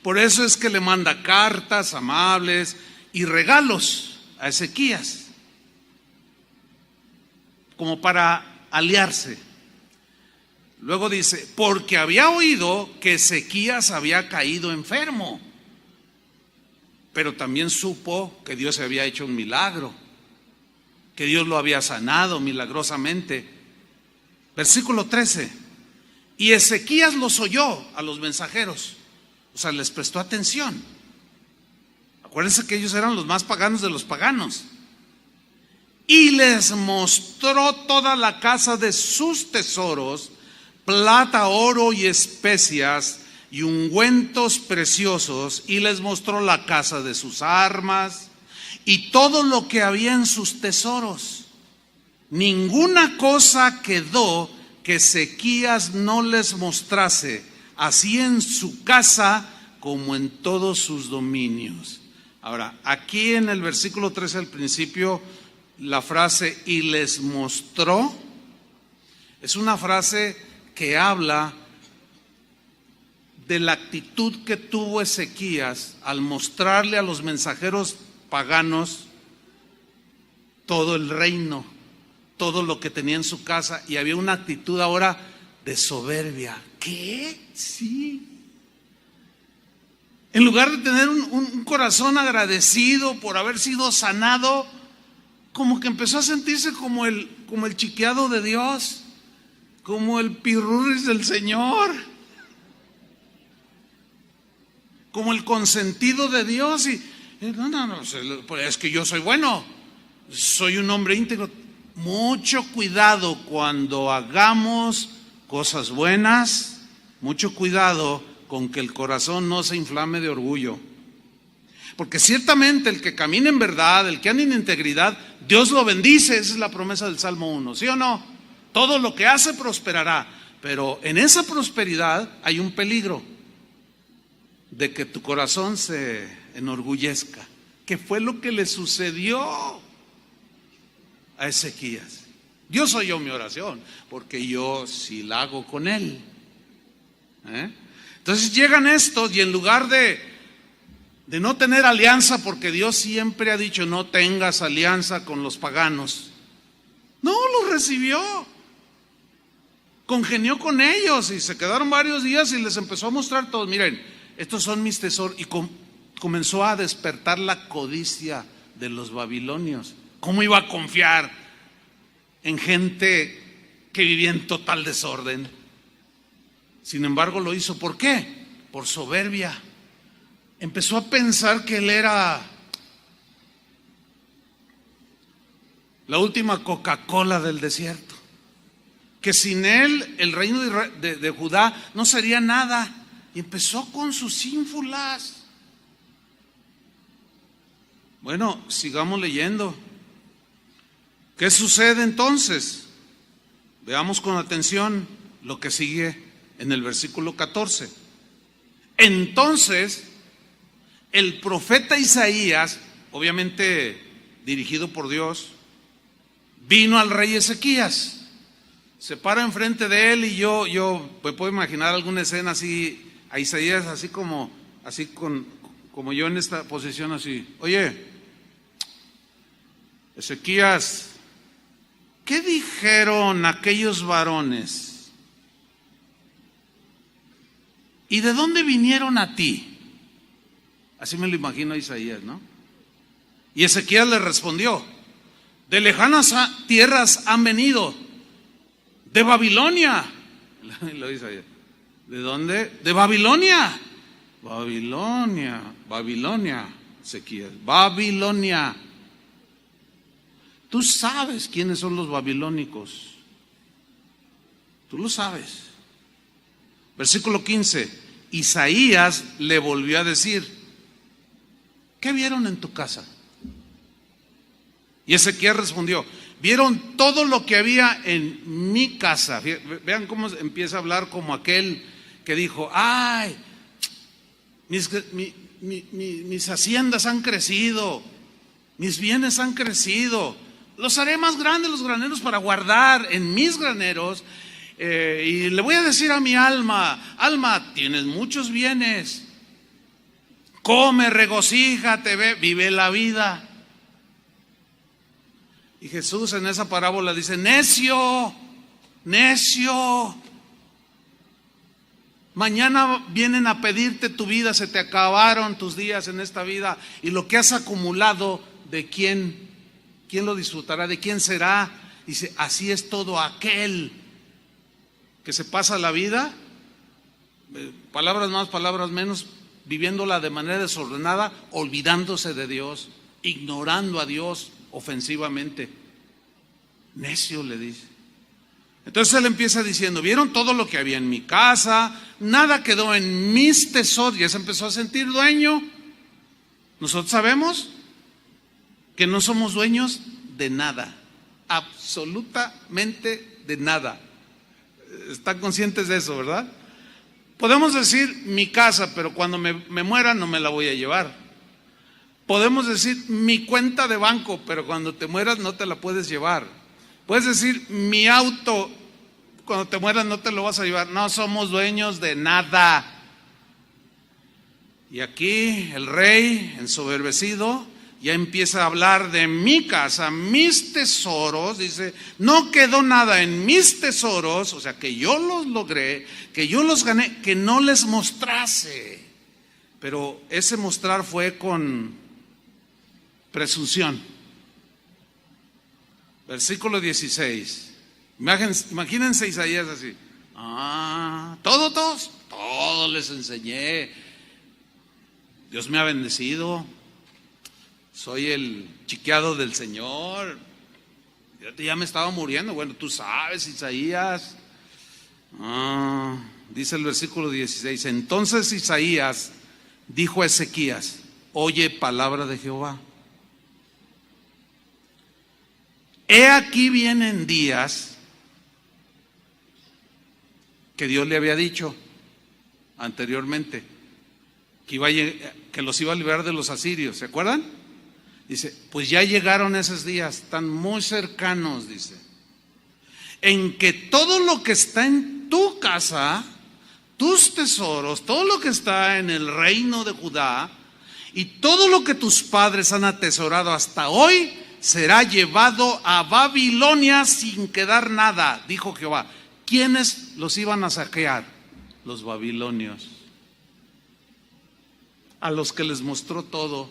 Speaker 1: Por eso es que le manda cartas amables y regalos a Ezequías, como para aliarse. Luego dice, porque había oído que Ezequías había caído enfermo, pero también supo que Dios había hecho un milagro, que Dios lo había sanado milagrosamente. Versículo 13, y Ezequías los oyó a los mensajeros, o sea, les prestó atención. Acuérdense que ellos eran los más paganos de los paganos. Y les mostró toda la casa de sus tesoros, plata, oro y especias y ungüentos preciosos, y les mostró la casa de sus armas y todo lo que había en sus tesoros. Ninguna cosa quedó que Ezequías no les mostrase, así en su casa como en todos sus dominios. Ahora, aquí en el versículo 13 al principio, la frase y les mostró es una frase que habla de la actitud que tuvo Ezequías al mostrarle a los mensajeros paganos todo el reino, todo lo que tenía en su casa, y había una actitud ahora de soberbia. ¿Qué? Sí. En lugar de tener un corazón agradecido por haber sido sanado, como que empezó a sentirse como el chiqueado de Dios, como el pirurris del Señor, como el consentido de Dios. Y no, es que yo soy bueno, soy un hombre íntegro. Mucho cuidado cuando hagamos cosas buenas, mucho cuidado con que el corazón no se inflame de orgullo. Porque ciertamente el que camina en verdad, el que anda en integridad, Dios lo bendice. Esa es la promesa del Salmo 1, ¿sí o no? Todo lo que hace prosperará, pero en esa prosperidad hay un peligro de que tu corazón se enorgullezca, que fue lo que le sucedió a Ezequías. Dios oyó mi oración, porque yo sí la hago con él. Entonces llegan estos y en lugar de no tener alianza, porque Dios siempre ha dicho no tengas alianza con los paganos, no los recibió congenió con ellos y se quedaron varios días y les empezó a mostrar todos. Miren, estos son mis tesoros. Y comenzó a despertar la codicia de los babilonios. ¿Cómo iba a confiar en gente que vivía en total desorden? Sin embargo lo hizo. ¿Por qué? Por soberbia. Empezó a pensar que él era la última Coca-Cola del desierto, que sin él el reino de Judá no sería nada. Y empezó con sus ínfulas. Bueno, sigamos leyendo. ¿Qué sucede entonces? Veamos con atención lo que sigue en el versículo 14. Entonces, el profeta Isaías, obviamente dirigido por Dios, vino al rey Ezequías. Se para enfrente de él y yo me puedo imaginar alguna escena así, a Isaías así como yo en esta posición así. Oye, Ezequías, ¿qué dijeron aquellos varones? ¿Y de dónde vinieron a ti? Así me lo imagino a Isaías, ¿no? Y Ezequías le respondió: de lejanas tierras han venido, de Babilonia. Lo dice Isaías. ¿De dónde? De Babilonia. Babilonia, Ezequías. Babilonia. Tú sabes quiénes son los babilónicos. Tú lo sabes. Versículo 15. Isaías le volvió a decir: ¿qué vieron en tu casa? Y Ezequiel respondió: vieron todo lo que había en mi casa. Vean cómo empieza a hablar como aquel que dijo: ay, mis haciendas han crecido, mis bienes han crecido, los haré más grandes los graneros para guardar en mis graneros. Y le voy a decir a mi alma: alma, tienes muchos bienes, come, regocíjate, vive la vida. Y Jesús en esa parábola dice: necio, necio, mañana vienen a pedirte tu vida, se te acabaron tus días en esta vida, y lo que has acumulado, ¿de quién lo disfrutará? ¿De quién será? Dice: así es todo aquel que se pasa la vida, palabras más, palabras menos, viviéndola de manera desordenada, olvidándose de Dios, ignorando a Dios ofensivamente. Necio, le dice. Entonces él empieza diciendo: vieron todo lo que había en mi casa, nada quedó en mis tesoros. Ya se empezó a sentir dueño. Nosotros sabemos que no somos dueños de nada, absolutamente de nada. Están conscientes de eso, ¿verdad? Podemos decir mi casa, pero cuando me muera no me la voy a llevar. Podemos decir mi cuenta de banco, pero cuando te mueras no te la puedes llevar. Puedes decir mi auto, cuando te mueras no te lo vas a llevar. No somos dueños de nada. Y aquí el rey, ensoberbecido, ya empieza a hablar de mi casa, mis tesoros. Dice: no quedó nada en mis tesoros, o sea, que yo los logré, que yo los gané, que no les mostrase. Pero ese mostrar fue con presunción. Versículo 16. Imagínense Isaías así: todo les enseñé. Dios me ha bendecido. Soy el chiqueado del Señor. Ya me estaba muriendo. Bueno, tú sabes, Isaías. Dice el versículo 16. Entonces Isaías dijo a Ezequías: oye palabra de Jehová. He aquí vienen días que Dios le había dicho anteriormente que los iba a liberar de los asirios. ¿Se acuerdan? Dice: pues ya llegaron esos días, están muy cercanos, dice, en que todo lo que está en tu casa, tus tesoros, todo lo que está en el reino de Judá y todo lo que tus padres han atesorado hasta hoy, será llevado a Babilonia sin quedar nada, dijo Jehová. ¿quiénes los iban a saquear? Los babilonios, a los que les mostró todo.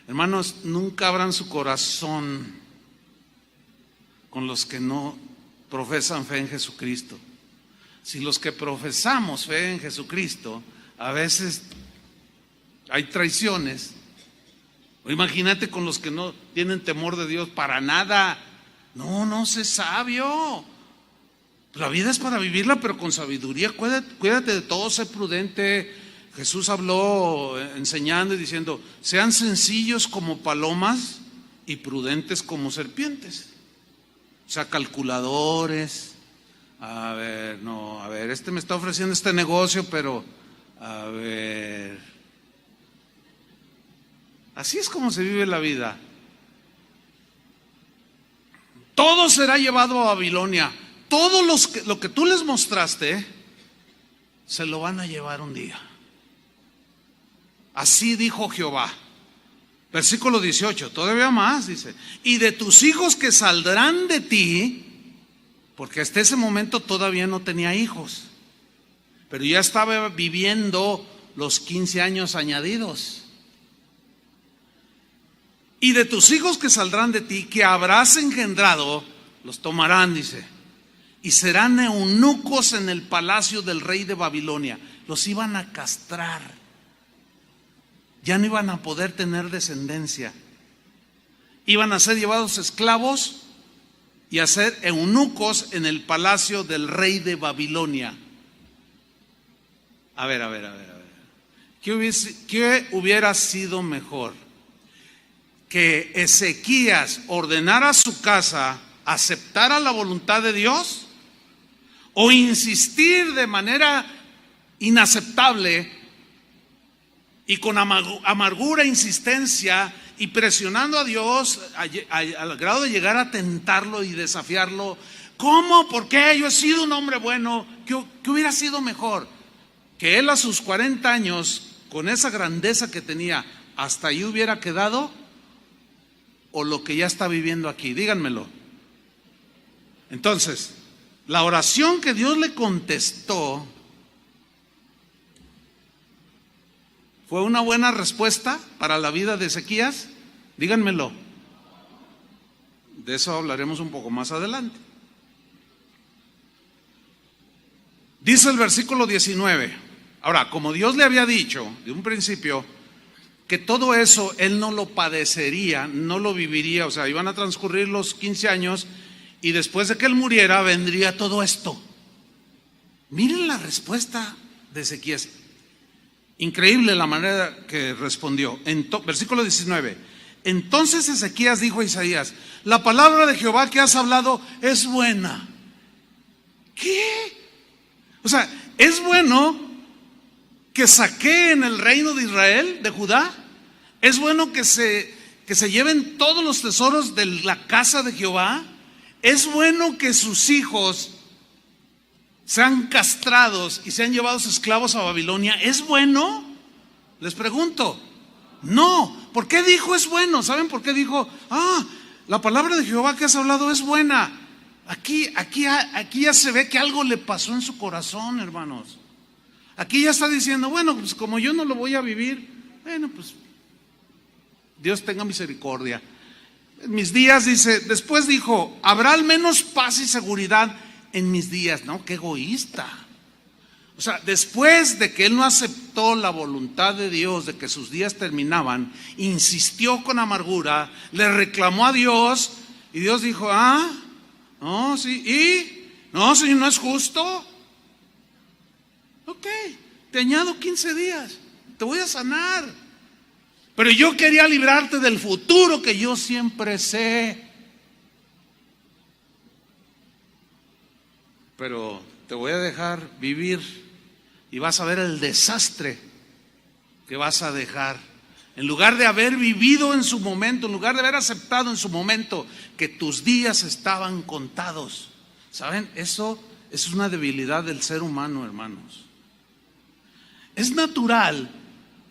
Speaker 1: Hermanos, nunca abran su corazón con los que no profesan fe en Jesucristo. Si los que profesamos fe en Jesucristo, a veces hay traiciones, o imagínate con los que no tienen temor de Dios para nada. No sé sabio. La vida es para vivirla, pero con sabiduría. Cuídate de todo, sé prudente. Jesús habló enseñando y diciendo: sean sencillos como palomas y prudentes como serpientes. O sea, calculadores. A ver, este me está ofreciendo este negocio, pero a ver, así es como se vive la vida. Todo será llevado a Babilonia. Todo lo que tú les mostraste, se lo van a llevar un día. Así dijo Jehová. Versículo 18, todavía más, dice: y de tus hijos que saldrán de ti, porque hasta ese momento todavía no tenía hijos, pero ya estaba viviendo los 15 años añadidos. Y de tus hijos que saldrán de ti, que habrás engendrado, los tomarán, dice, y serán eunucos en el palacio del rey de Babilonia. Los iban a castrar. Ya no iban a poder tener descendencia. Iban a ser llevados esclavos y a ser eunucos en el palacio del rey de Babilonia. A ver. ¿Qué hubiera sido mejor? Que Ezequías ordenara a su casa, aceptara la voluntad de Dios, o insistir de manera inaceptable y con amargura e insistencia y presionando a Dios al grado de llegar a tentarlo y desafiarlo. ¿Cómo? ¿Por qué? Yo he sido un hombre bueno. ¿Qué hubiera sido mejor? Que él a sus 40 años, con esa grandeza que tenía, hasta ahí hubiera quedado, o lo que ya está viviendo aquí. Díganmelo. Entonces, la oración que Dios le contestó ¿fue una buena respuesta para la vida de Ezequías? Díganmelo. De eso hablaremos un poco más adelante. Dice el versículo 19. Ahora, como Dios le había dicho de un principio que todo eso él no lo padecería, no lo viviría, o sea, iban a transcurrir los 15 años y después de que él muriera vendría todo esto. Miren la respuesta de Ezequías. Increíble la manera que respondió. Versículo 19. Entonces Ezequías dijo a Isaías: la palabra de Jehová que has hablado es buena. ¿Qué? O sea, es bueno que saqueen el reino de Israel, de Judá. Es bueno que se lleven todos los tesoros de la casa de Jehová. Es bueno que sus hijos sean castrados y sean llevados esclavos a Babilonia. ¿Es bueno? Les pregunto. No. ¿Por qué dijo es bueno? ¿Saben por qué dijo? La palabra de Jehová que has hablado es buena. Aquí ya se ve que algo le pasó en su corazón, hermanos. Aquí ya está diciendo: bueno, pues como yo no lo voy a vivir, bueno, pues Dios tenga misericordia. En mis días, dice, después dijo: habrá al menos paz y seguridad en mis días. No, qué egoísta. O sea, después de que él no aceptó la voluntad de Dios de que sus días terminaban, insistió con amargura, le reclamó a Dios, y Dios dijo: no, sí, y no, si no es justo. Ok, te añado 15 días, te voy a sanar. Pero yo quería librarte del futuro que yo siempre sé. Pero te voy a dejar vivir y vas a ver el desastre que vas a dejar. En lugar de haber vivido en su momento, en lugar de haber aceptado en su momento que tus días estaban contados. ¿Saben? Eso es una debilidad del ser humano, hermanos. Es natural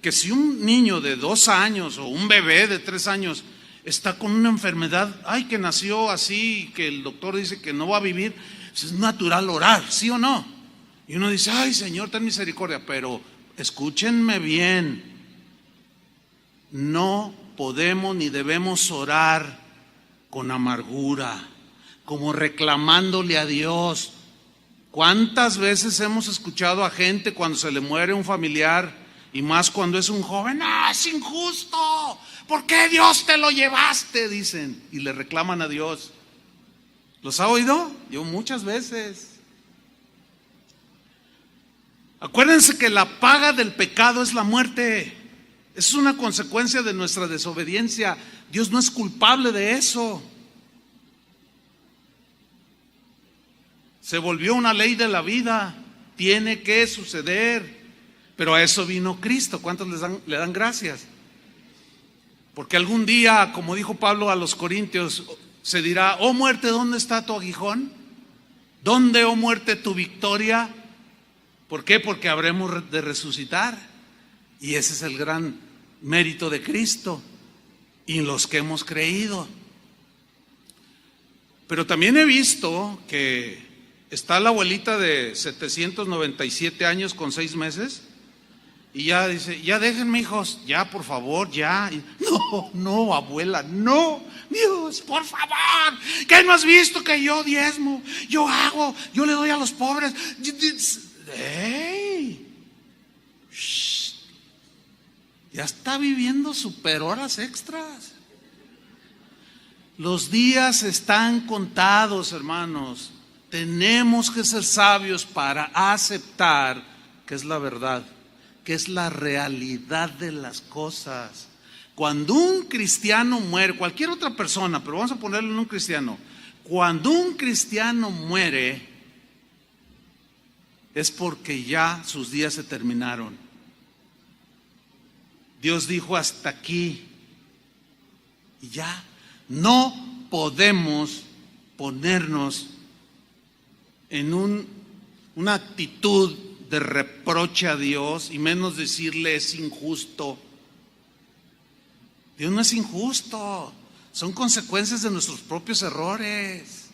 Speaker 1: que si un niño de 2 años o un bebé de 3 años está con una enfermedad, que nació así, que el doctor dice que no va a vivir, Es natural orar, ¿sí o no? Y uno dice, ay Señor, ten misericordia, pero escúchenme bien, no podemos ni debemos orar con amargura, como reclamándole a Dios. ¿Cuántas veces hemos escuchado a gente cuando se le muere un familiar, y más cuando es un joven? ¡Ah, es injusto! ¿Por qué Dios te lo llevaste? Dicen, y le reclaman a Dios. ¿Los ha oído? Yo muchas veces. Acuérdense que la paga del pecado es la muerte. Es una consecuencia de nuestra desobediencia. Dios no es culpable de eso. Se volvió una ley de la vida. Tiene que suceder. Pero a eso vino Cristo. ¿Cuántos le dan gracias? Porque algún día, como dijo Pablo a los Corintios, se dirá, oh muerte, ¿dónde está tu aguijón? ¿Dónde, oh muerte, tu victoria? ¿Por qué? Porque habremos de resucitar. Y ese es el gran mérito de Cristo y en los que hemos creído. Pero también he visto que está la abuelita de 797 años con 6 meses y ya dice, ya déjenme, hijos, ya por favor, ya. No, abuela, no, Dios, por favor, ¿qué no has visto que yo diezmo, yo hago, yo le doy a los pobres? ¡Ey! Shh. Ya está viviendo super horas extras. Los días están contados, hermanos. Tenemos que ser sabios para aceptar que es la verdad, que es la realidad de las cosas. Cuando un cristiano muere, cualquier otra persona, pero vamos a ponerlo en un cristiano, cuando un cristiano muere, es porque ya sus días se terminaron. Dios dijo hasta aquí y ya. No podemos ponernos en una actitud de reproche a Dios y menos decirle es injusto. Dios no es injusto, son consecuencias de nuestros propios errores.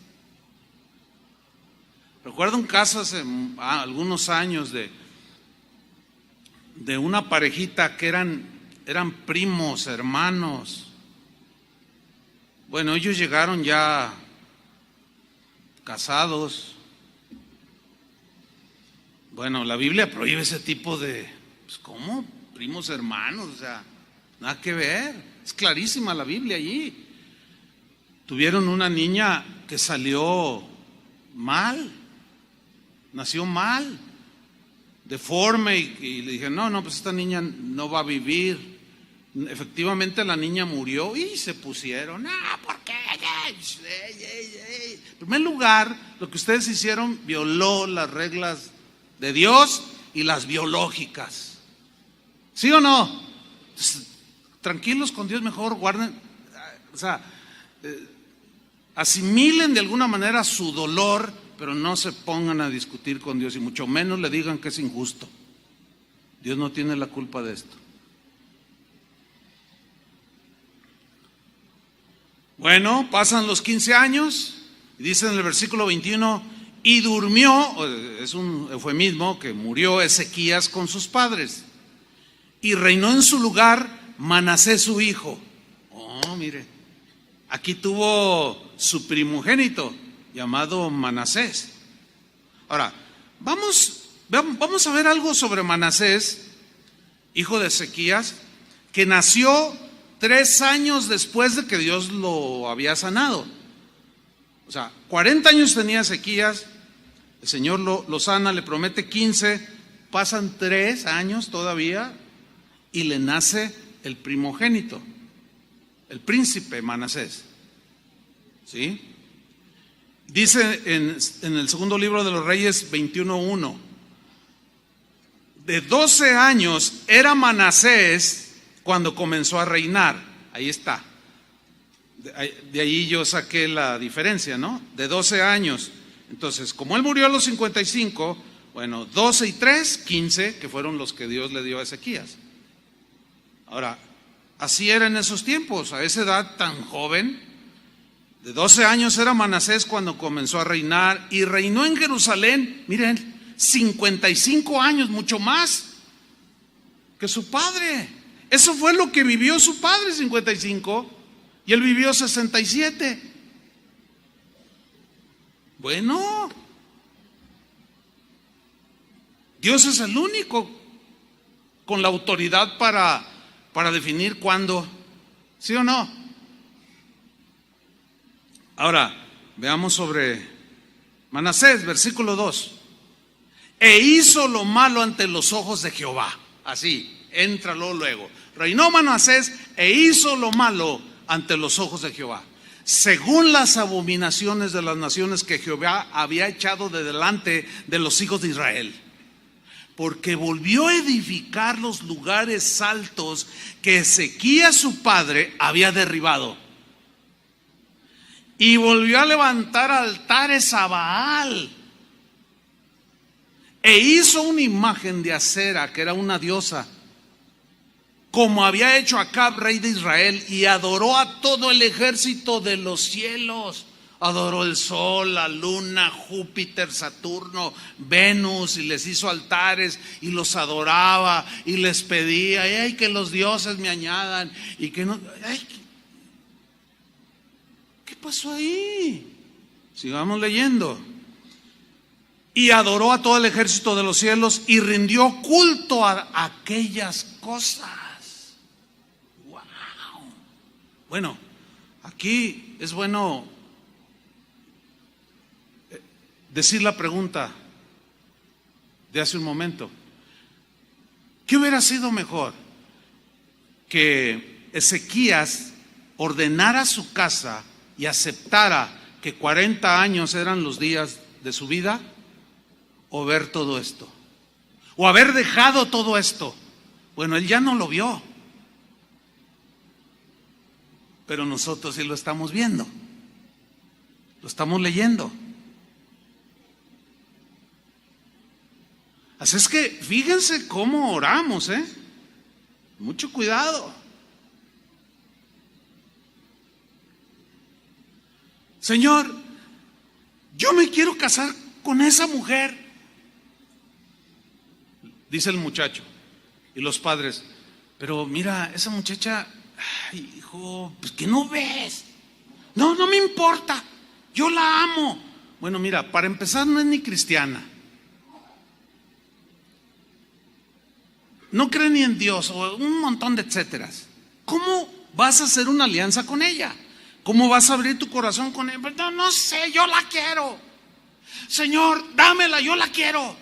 Speaker 1: Recuerdo un caso hace algunos años de una parejita que eran primos, hermanos. Bueno, ellos llegaron ya casados. Bueno, la Biblia prohíbe ese tipo de, pues, ¿cómo? Primos hermanos, o sea, nada que ver. Es clarísima la Biblia allí. Tuvieron una niña que salió mal, nació mal, deforme, y le dije, no, pues esta niña no va a vivir. Efectivamente la niña murió y se pusieron, ¿por qué? En primer lugar, lo que ustedes hicieron violó las reglas de Dios y las biológicas. ¿Sí o no? Entonces, tranquilos con Dios, mejor guarden, o sea, asimilen de alguna manera su dolor, pero no se pongan a discutir con Dios y mucho menos le digan que es injusto. Dios no tiene la culpa de esto. Bueno, pasan los 15 años y dice en el versículo 21, y durmió, es un eufemismo, que murió Ezequías con sus padres y reinó en su lugar Manasés su hijo. Oh, mire, aquí tuvo su primogénito llamado Manasés. Ahora, vamos a ver algo sobre Manasés, hijo de Ezequías, que nació 3 años después de que Dios lo había sanado. O sea, 40 años tenía Ezequías, el Señor lo sana, le promete 15, pasan 3 años todavía y le nace el primogénito, el príncipe Manasés. ¿Sí? Dice en el segundo libro de los Reyes 21:1, de 12 años era Manasés cuando comenzó a reinar. Ahí está. De ahí yo saqué la diferencia, ¿no? De 12 años. Entonces, como él murió a los 55, bueno, 12 y 3, 15, que fueron los que Dios le dio a Ezequías. Ahora, así era en esos tiempos, a esa edad tan joven, De 12 años era Manasés cuando comenzó a reinar y reinó en Jerusalén, miren, 55 años, mucho más que su padre. Eso fue lo que vivió su padre, 55, y él vivió 67. Bueno, Dios es el único con la autoridad para definir cuándo, ¿sí o no? Ahora, veamos sobre Manasés, versículo 2. E hizo lo malo ante los ojos de Jehová. Así, éntralo luego. Reinó Manasés e hizo lo malo ante los ojos de Jehová, según las abominaciones de las naciones que Jehová había echado de delante de los hijos de Israel. Porque volvió a edificar los lugares altos que Ezequías su padre había derribado. Y volvió a levantar altares a Baal. E hizo una imagen de Acera, que era una diosa, como había hecho Acab, rey de Israel, y adoró a todo el ejército de los cielos. Adoró el sol, la luna, Júpiter, Saturno, Venus, y les hizo altares y los adoraba y les pedía, ay, que los dioses me añadan y que no, ay, ¿qué pasó ahí? Sigamos leyendo. Y adoró a todo el ejército de los cielos y rindió culto a aquellas cosas. Wow. Bueno, aquí es bueno decir la pregunta de hace un momento. ¿Qué hubiera sido mejor? Que Ezequías ordenara su casa y aceptara que 40 años eran los días de su vida, o ver todo esto, o haber dejado todo esto. Bueno, él ya no lo vio, pero nosotros sí lo estamos viendo, lo estamos leyendo. Así es que fíjense cómo oramos, mucho cuidado. Señor, yo me quiero casar con esa mujer, dice el muchacho, y los padres, pero mira, esa muchacha, ay, hijo, pues que no ves. No, no me importa, yo la amo. Bueno, mira, para empezar no es ni cristiana, no cree ni en Dios, o un montón de etcéteras. ¿Cómo vas a hacer una alianza con ella? ¿Cómo vas a abrir tu corazón con ella? No, no sé, yo la quiero. Señor, dámela, yo la quiero.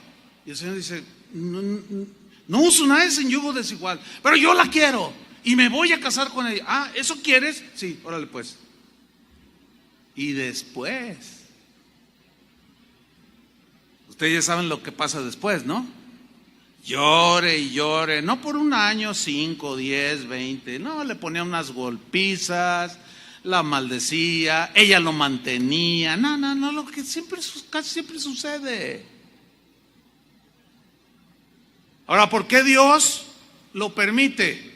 Speaker 1: Y el Señor dice, no uso nada de ese yugo desigual, pero yo la quiero y me voy a casar con ella. Ah, ¿eso quieres? Sí, órale pues. Y después, ustedes ya saben lo que pasa después, ¿no? Llore y llore, no por un año, 5, 10, 20, no, le ponía unas golpizas, la maldecía, ella lo mantenía, no, lo que casi siempre sucede. Ahora, ¿por qué Dios lo permite?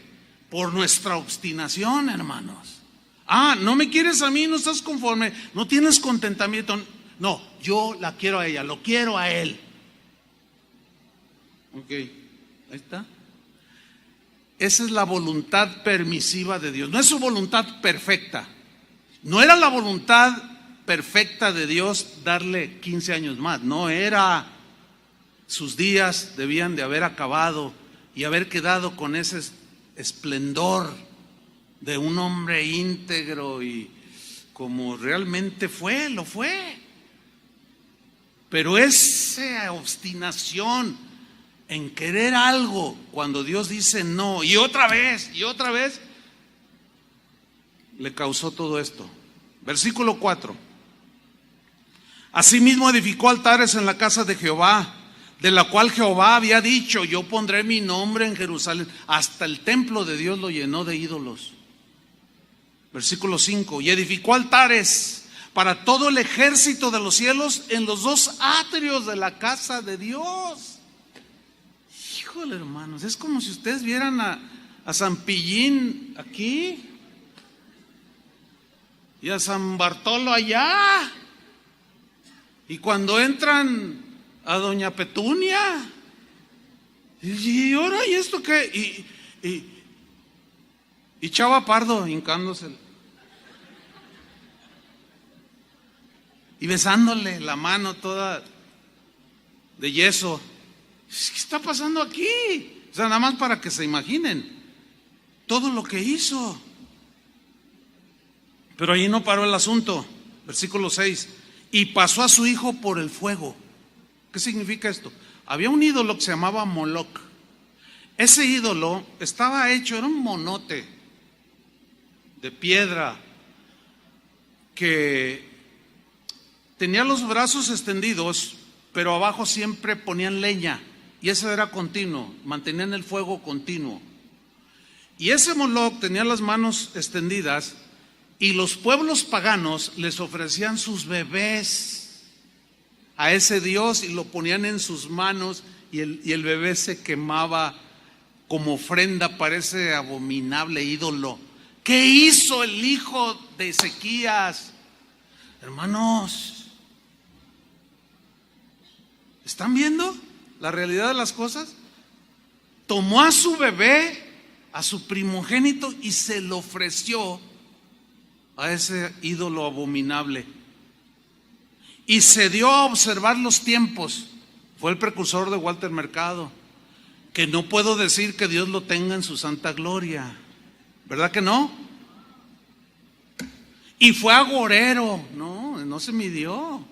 Speaker 1: Por nuestra obstinación, hermanos. Ah, no me quieres a mí, no estás conforme, no tienes contentamiento. No, yo la quiero a ella, lo quiero a él. Ok, ahí está. Esa es la voluntad permisiva de Dios, no es su voluntad perfecta. No era la voluntad perfecta de Dios darle 15 años más, no era. Sus días debían de haber acabado y haber quedado con ese esplendor de un hombre íntegro y como realmente lo fue. Pero esa obstinación en querer algo cuando Dios dice no, y otra vez, le causó todo esto. Versículo 4. Asimismo edificó altares en la casa de Jehová, de la cual Jehová había dicho, yo pondré mi nombre en Jerusalén. Hasta el templo de Dios lo llenó de ídolos. Versículo 5. Y edificó altares para todo el ejército de los cielos en los 2 atrios de la casa de Dios. Híjole, hermanos, es como si ustedes vieran a San Pillín aquí y a San Bartolo allá. Y cuando entran a doña Petunia, y ahora, ¿y esto qué? Y Chava Pardo hincándose y besándole la mano toda de yeso. ¿Qué está pasando aquí? O sea, nada más para que se imaginen todo lo que hizo. Pero ahí no paró el asunto. Versículo 6. Y pasó a su hijo por el fuego. ¿Qué significa esto? Había un ídolo que se llamaba Moloc. Ese ídolo estaba hecho, era un monote de piedra que tenía los brazos extendidos, pero abajo siempre ponían leña, y eso era continuo, mantenían el fuego continuo. Y ese Moloc tenía las manos extendidas, y los pueblos paganos les ofrecían sus bebés a ese dios y lo ponían en sus manos, y el bebé se quemaba como ofrenda para ese abominable ídolo. ¿Qué hizo el hijo de Ezequías? Hermanos, ¿están viendo la realidad de las cosas? Tomó a su bebé, a su primogénito, y se lo ofreció a ese ídolo abominable. Y se dio a observar los tiempos. Fue el precursor de Walter Mercado, que no puedo decir que Dios lo tenga en su santa gloria, ¿verdad que no? Y fue agorero, no se midió.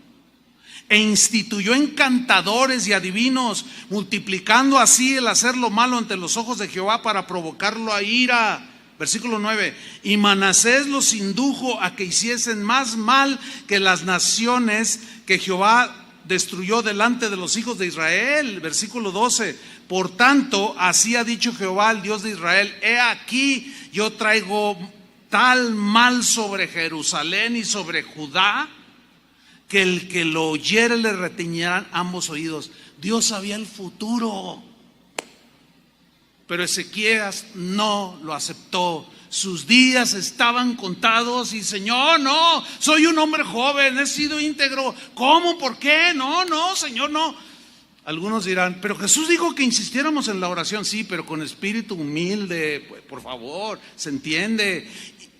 Speaker 1: E instituyó encantadores y adivinos, multiplicando así el hacer lo malo ante los ojos de Jehová para provocarlo a ira. Versículo 9. Y Manasés los indujo a que hiciesen más mal que las naciones que Jehová destruyó delante de los hijos de Israel. Versículo 12. Por tanto, así ha dicho Jehová, el Dios de Israel: he aquí, yo traigo tal mal sobre Jerusalén y sobre Judá, que el que lo oyere le retiñirán ambos oídos. Dios sabía el futuro, pero Ezequías no lo aceptó. Sus días estaban contados y: Señor, no, soy un hombre joven, he sido íntegro. ¿Cómo? ¿Por qué? No, Señor, no. Algunos dirán: pero Jesús dijo que insistiéramos en la oración. Sí, pero con espíritu humilde, por favor, se entiende,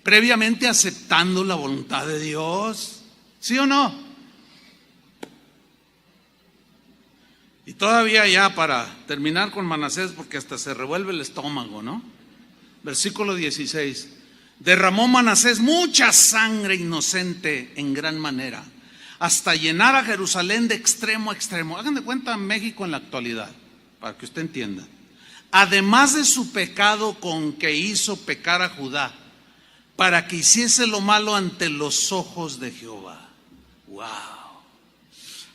Speaker 1: previamente aceptando la voluntad de Dios. ¿Sí o no? Y todavía, ya para terminar con Manasés, porque hasta se revuelve el estómago, ¿no? Versículo 16. Derramó Manasés mucha sangre inocente en gran manera, hasta llenar a Jerusalén de extremo a extremo. Hagan de cuenta México en la actualidad, para que usted entienda. Además de su pecado con que hizo pecar a Judá, para que hiciese lo malo ante los ojos de Jehová. Wow.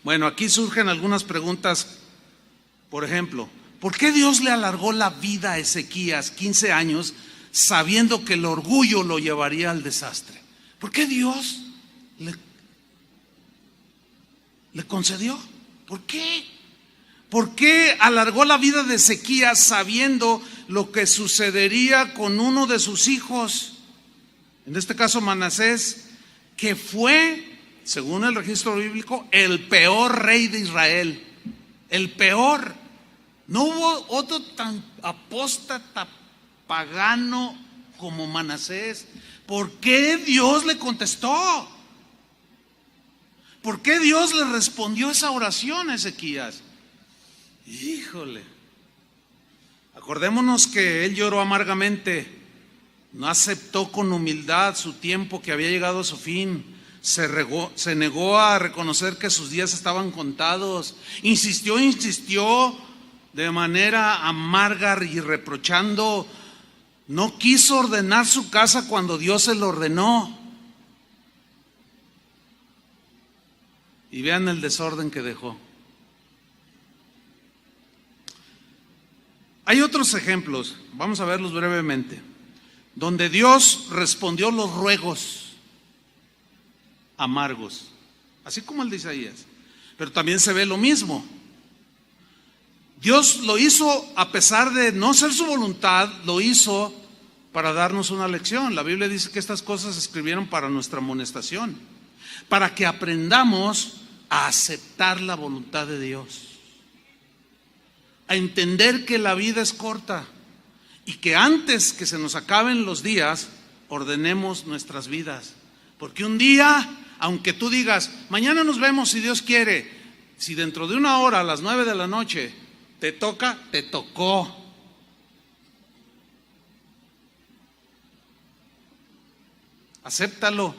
Speaker 1: Bueno, aquí surgen algunas preguntas. Por ejemplo, ¿por qué Dios le alargó la vida a Ezequías 15 años sabiendo que el orgullo lo llevaría al desastre? ¿Por qué Dios le concedió? ¿Por qué? ¿Por qué alargó la vida de Ezequías sabiendo lo que sucedería con uno de sus hijos? En este caso Manasés, que fue, según el registro bíblico, el peor rey de Israel. El peor. No hubo otro tan apóstata pagano como Manasés. ¿Por qué Dios le contestó? ¿Por qué Dios le respondió esa oración a Ezequías? Híjole. Acordémonos que él lloró amargamente, no aceptó con humildad su tiempo que había llegado a su fin. Se negó a reconocer que sus días estaban contados. Insistió de manera amarga y reprochando. No quiso ordenar su casa cuando Dios se lo ordenó. Y vean el desorden que dejó. Hay otros ejemplos, vamos a verlos brevemente, donde Dios respondió los ruegos amargos, así como el de Isaías. Pero también se ve lo mismo. Dios lo hizo a pesar de no ser su voluntad, lo hizo para darnos una lección. La Biblia dice que estas cosas se escribieron para nuestra amonestación, para que aprendamos a aceptar la voluntad de Dios, a entender que la vida es corta y que antes que se nos acaben los días, ordenemos nuestras vidas. Porque un día, aunque tú digas, mañana nos vemos si Dios quiere, si dentro de una hora a las 9 de la noche te toca, te tocó. Acéptalo.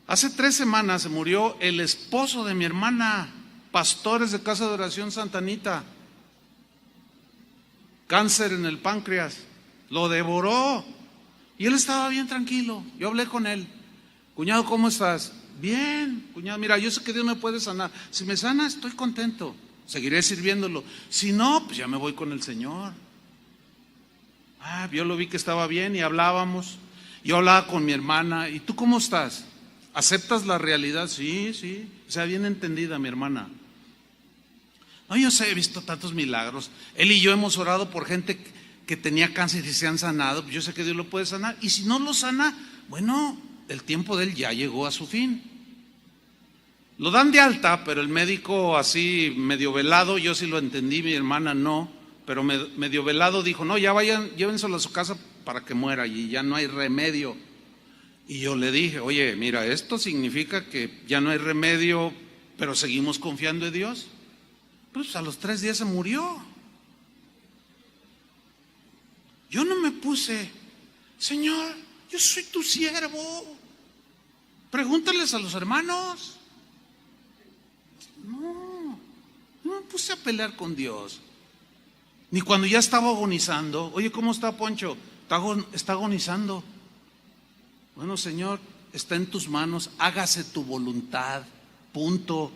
Speaker 1: Hace 3 semanas se murió el esposo de mi hermana, pastores de Casa de Oración Santa Anita. Cáncer en el páncreas, lo devoró. Y él estaba bien tranquilo. Yo hablé con él. Cuñado, ¿cómo estás? Bien, cuñado, mira, yo sé que Dios me puede sanar. Si me sana, estoy contento. Seguiré sirviéndolo. Si no, pues ya me voy con el Señor. Yo lo vi que estaba bien y hablábamos. Yo hablaba con mi hermana. ¿Y tú cómo estás? ¿Aceptas la realidad? Sí, sí. O sea, bien entendida mi hermana. No, yo sé, he visto tantos milagros. Él y yo hemos orado por gente que tenía cáncer y se han sanado. Yo sé que Dios lo puede sanar. Y si no lo sana, bueno, el tiempo de él ya llegó a su fin. Lo dan de alta, pero el médico así medio velado, yo sí lo entendí, mi hermana no, pero medio velado dijo, no, ya vayan, llévenselo a su casa para que muera y ya no hay remedio. Y yo le dije, oye, mira, esto significa que ya no hay remedio, pero seguimos confiando en Dios. Pues a los 3 días se murió. Yo no me puse, Señor, yo soy tu siervo. Pregúntales a los hermanos. No me puse a pelear con Dios. Ni cuando ya estaba agonizando. Oye, ¿cómo está Poncho? Está agonizando. Bueno, Señor, está en tus manos, hágase tu voluntad, punto.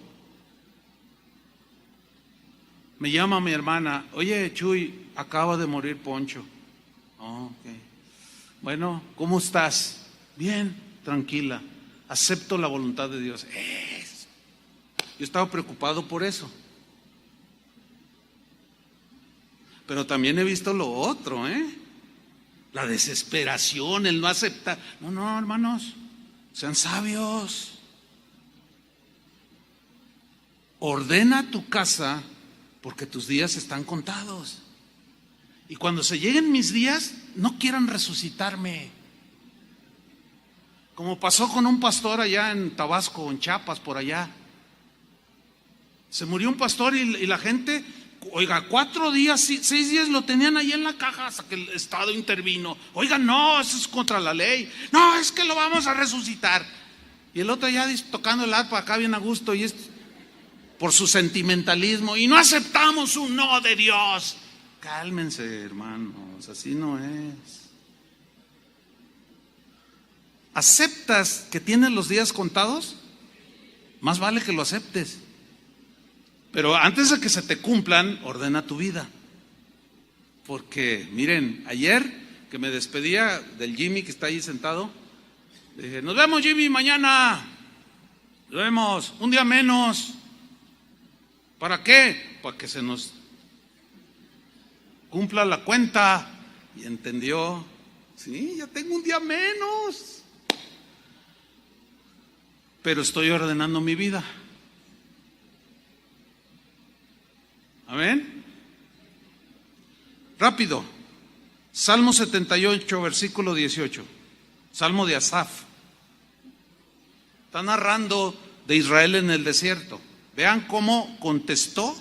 Speaker 1: Me llama mi hermana, oye Chuy, acaba de morir Poncho. Okay. Bueno, ¿cómo estás? Bien, tranquila, acepto la voluntad de Dios. Yo estaba preocupado por eso. Pero también he visto lo otro, la desesperación, el no aceptar. No, hermanos, sean sabios. Ordena tu casa porque tus días están contados. Y cuando se lleguen mis días, no quieran resucitarme. Como pasó con un pastor allá en Tabasco, en Chiapas, por allá. Se murió un pastor y la gente, oiga, 4 días, 6 días lo tenían ahí en la caja hasta que el Estado intervino. Oiga, no, eso es contra la ley. No, es que lo vamos a resucitar. Y el otro ya tocando el arpa acá bien a gusto y por su sentimentalismo. Y no aceptamos un no de Dios. Cálmense, hermanos, así no es. ¿Aceptas que tienes los días contados? Más vale que lo aceptes. Pero antes de que se te cumplan, ordena tu vida. Porque, miren, ayer que me despedía del Jimmy que está ahí sentado, le dije, nos vemos Jimmy mañana. Nos vemos, un día menos. ¿Para qué? Para que se nos cumpla la cuenta. Y entendió, sí, ya tengo un día menos. Pero estoy ordenando mi vida. Amén. Rápido. Salmo 78, versículo 18. Salmo de Asaf. Está narrando de Israel en el desierto. Vean cómo contestó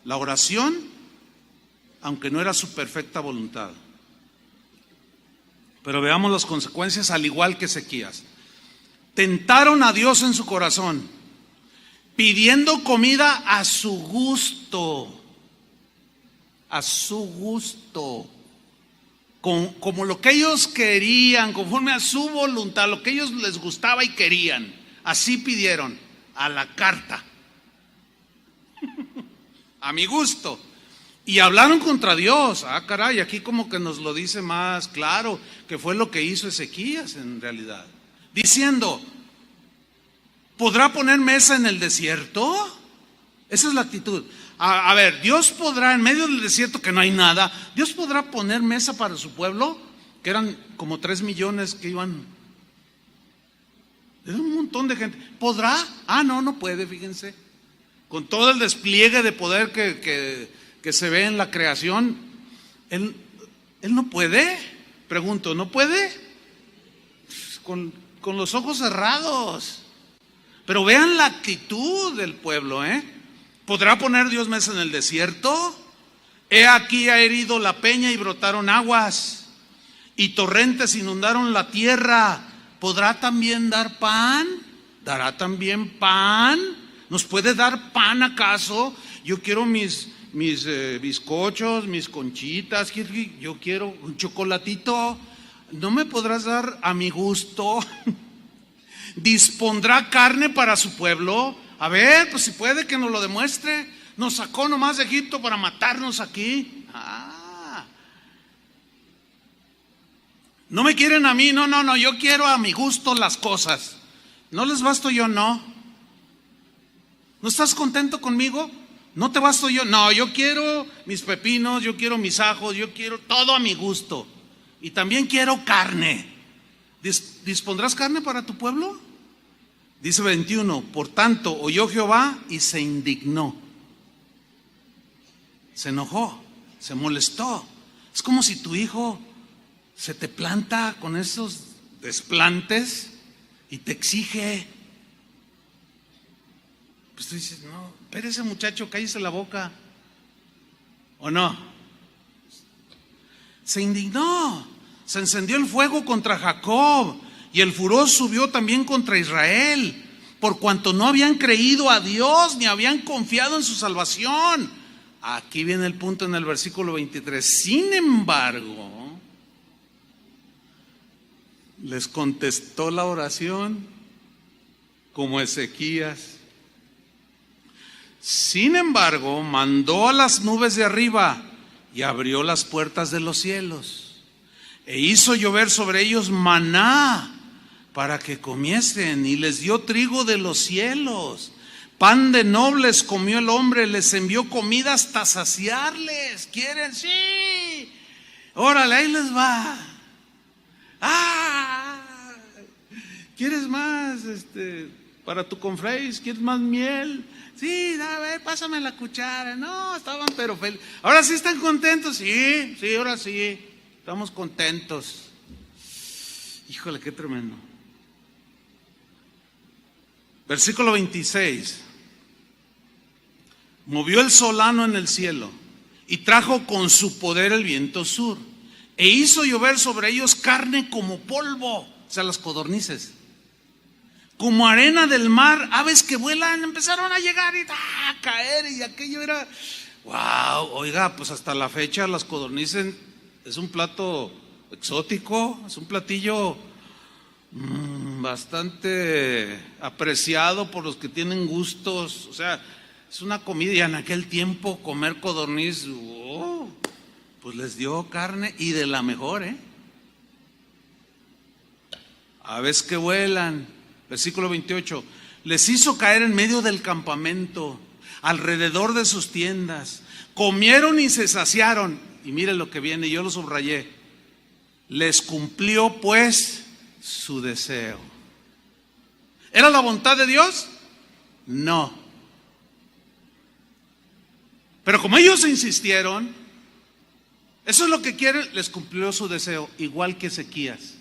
Speaker 1: la oración, aunque no era su perfecta voluntad. Pero veamos las consecuencias, al igual que Ezequías. Tentaron a Dios en su corazón, pidiendo comida a su gusto. A su gusto, como lo que ellos querían, conforme a su voluntad, lo que ellos les gustaba y querían, así pidieron, a la carta, a mi gusto, y hablaron contra Dios. Caray, aquí como que nos lo dice más claro, que fue lo que hizo Ezequías en realidad, diciendo, ¿podrá poner mesa en el desierto? Esa es la actitud. Ver, Dios podrá, en medio del desierto que no hay nada, Dios podrá poner mesa para su pueblo. que eran como 3 millones que iban. Era un montón de gente. ¿Podrá? No puede, fíjense. Con todo el despliegue de poder que se ve en la creación, él no puede. Pregunto, ¿no puede? Con los ojos cerrados. Pero vean la actitud del pueblo, ¿Podrá poner Dios mesa en el desierto? He aquí ha herido la peña y brotaron aguas, y torrentes inundaron la tierra. ¿Podrá también dar pan? ¿Dará también pan? ¿Nos puede dar pan acaso? Yo quiero mis bizcochos, mis conchitas, yo quiero un chocolatito. ¿No me podrás dar a mi gusto? ¿Dispondrá carne para su pueblo? A ver, pues si puede que nos lo demuestre. Nos sacó nomás de Egipto para matarnos aquí. No me quieren a mí, no, yo quiero a mi gusto las cosas. ¿No les basto yo? No. ¿No estás contento conmigo? ¿No te basto yo? No, yo quiero mis pepinos, yo quiero mis ajos, yo quiero todo a mi gusto. Y también quiero carne. ¿Dispondrás carne para tu pueblo? Dice 21, por tanto, oyó Jehová y se indignó. Se enojó, se molestó. Es como si tu hijo se te planta con esos desplantes y te exige. Pues tú dices, no, espérese muchacho, cállese la boca. ¿O no? Se indignó, se encendió el fuego contra Jacob, y el furor subió también contra Israel, por cuanto no habían creído a Dios ni habían confiado en su salvación. Aquí viene el punto en el versículo 23. Sin embargo, les contestó la oración como Ezequías. Sin embargo, mandó a las nubes de arriba y abrió las puertas de los cielos, e hizo llover sobre ellos maná para que comiesen, y les dio trigo de los cielos. Pan de nobles comió el hombre, les envió comida hasta saciarles. ¿Quieren? Sí. Órale, ahí les va. ¿Quieres más para tu confreis? ¿Quieres más miel? Sí, a ver, pásame la cuchara. No, estaban pero felices. Ahora sí están contentos. Sí, ahora sí. Estamos contentos. Híjole, qué tremendo. Versículo 26. Movió el solano en el cielo y trajo con su poder el viento sur, e hizo llover sobre ellos carne como polvo, o sea, las codornices, como arena del mar. Aves que vuelan empezaron a llegar y a caer, y aquello era wow. Oiga, pues hasta la fecha las codornices es un plato exótico, es un platillo bastante apreciado por los que tienen gustos. O sea, es una comida, y en aquel tiempo comer codorniz, pues les dio carne, y de la mejor, aves que vuelan. Versículo 28, les hizo caer en medio del campamento, alrededor de sus tiendas, comieron y se saciaron. Y mire lo que viene, yo lo subrayé. Les cumplió pues su deseo. ¿Era la voluntad de Dios? No. Pero como ellos insistieron, eso es lo que quieren, les cumplió su deseo, igual que Ezequías.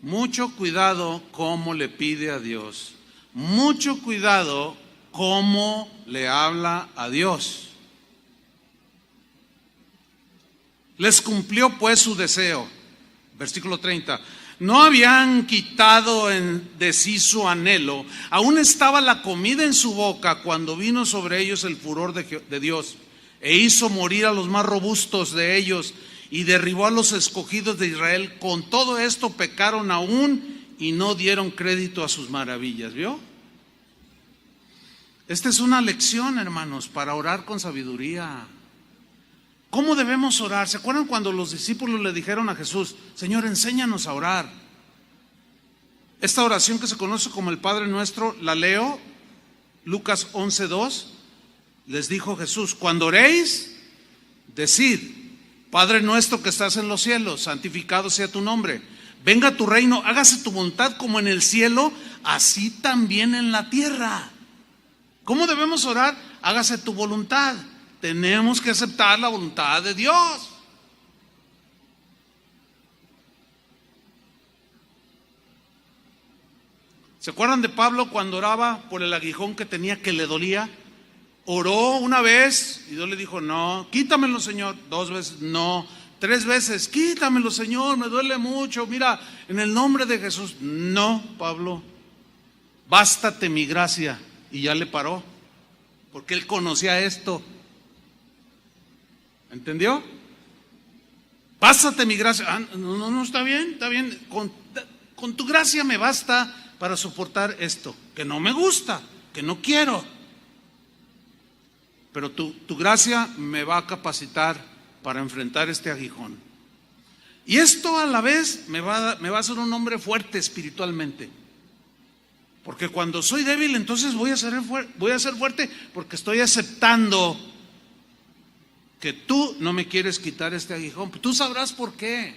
Speaker 1: Mucho cuidado cómo le pide a Dios. Mucho cuidado cómo le habla a Dios. Les cumplió pues su deseo. Versículo 30. No habían quitado de sí su anhelo, aún estaba la comida en su boca cuando vino sobre ellos el furor de Dios, e hizo morir a los más robustos de ellos y derribó a los escogidos de Israel. Con todo esto pecaron aún y no dieron crédito a sus maravillas. ¿Vio? Esta es una lección, hermanos, para orar con sabiduría. ¿Cómo debemos orar? ¿Se acuerdan cuando los discípulos le dijeron a Jesús: Señor, enséñanos a orar? Esta oración que se conoce como el Padre Nuestro, la leo, Lucas 11:2. Les dijo Jesús: cuando oréis, Decid: Padre nuestro que estás en los cielos, santificado sea tu nombre. Venga tu reino, hágase tu voluntad como en el cielo, así también en la tierra. ¿Cómo debemos orar? Hágase tu voluntad. Tenemos que aceptar la voluntad de Dios. ¿Se acuerdan de Pablo cuando oraba por el aguijón que tenía, que le dolía? Oró una vez y Dios le dijo: no, quítamelo, Señor. 2 veces, no. 3 veces, quítamelo, Señor, me duele mucho. Mira, en el nombre de Jesús. No, Pablo, bástate mi gracia. Y ya le paró, porque él conocía esto. ¿Entendió? Bástate mi gracia. No, está bien, está bien. Con tu gracia me basta para soportar esto, que no me gusta, que no quiero. Pero tu gracia me va a capacitar para enfrentar este aguijón. Y esto a la vez me va a hacer un hombre fuerte espiritualmente. Porque cuando soy débil, entonces voy a ser fuerte, porque estoy aceptando que tú no me quieres quitar este aguijón. Tú sabrás por qué.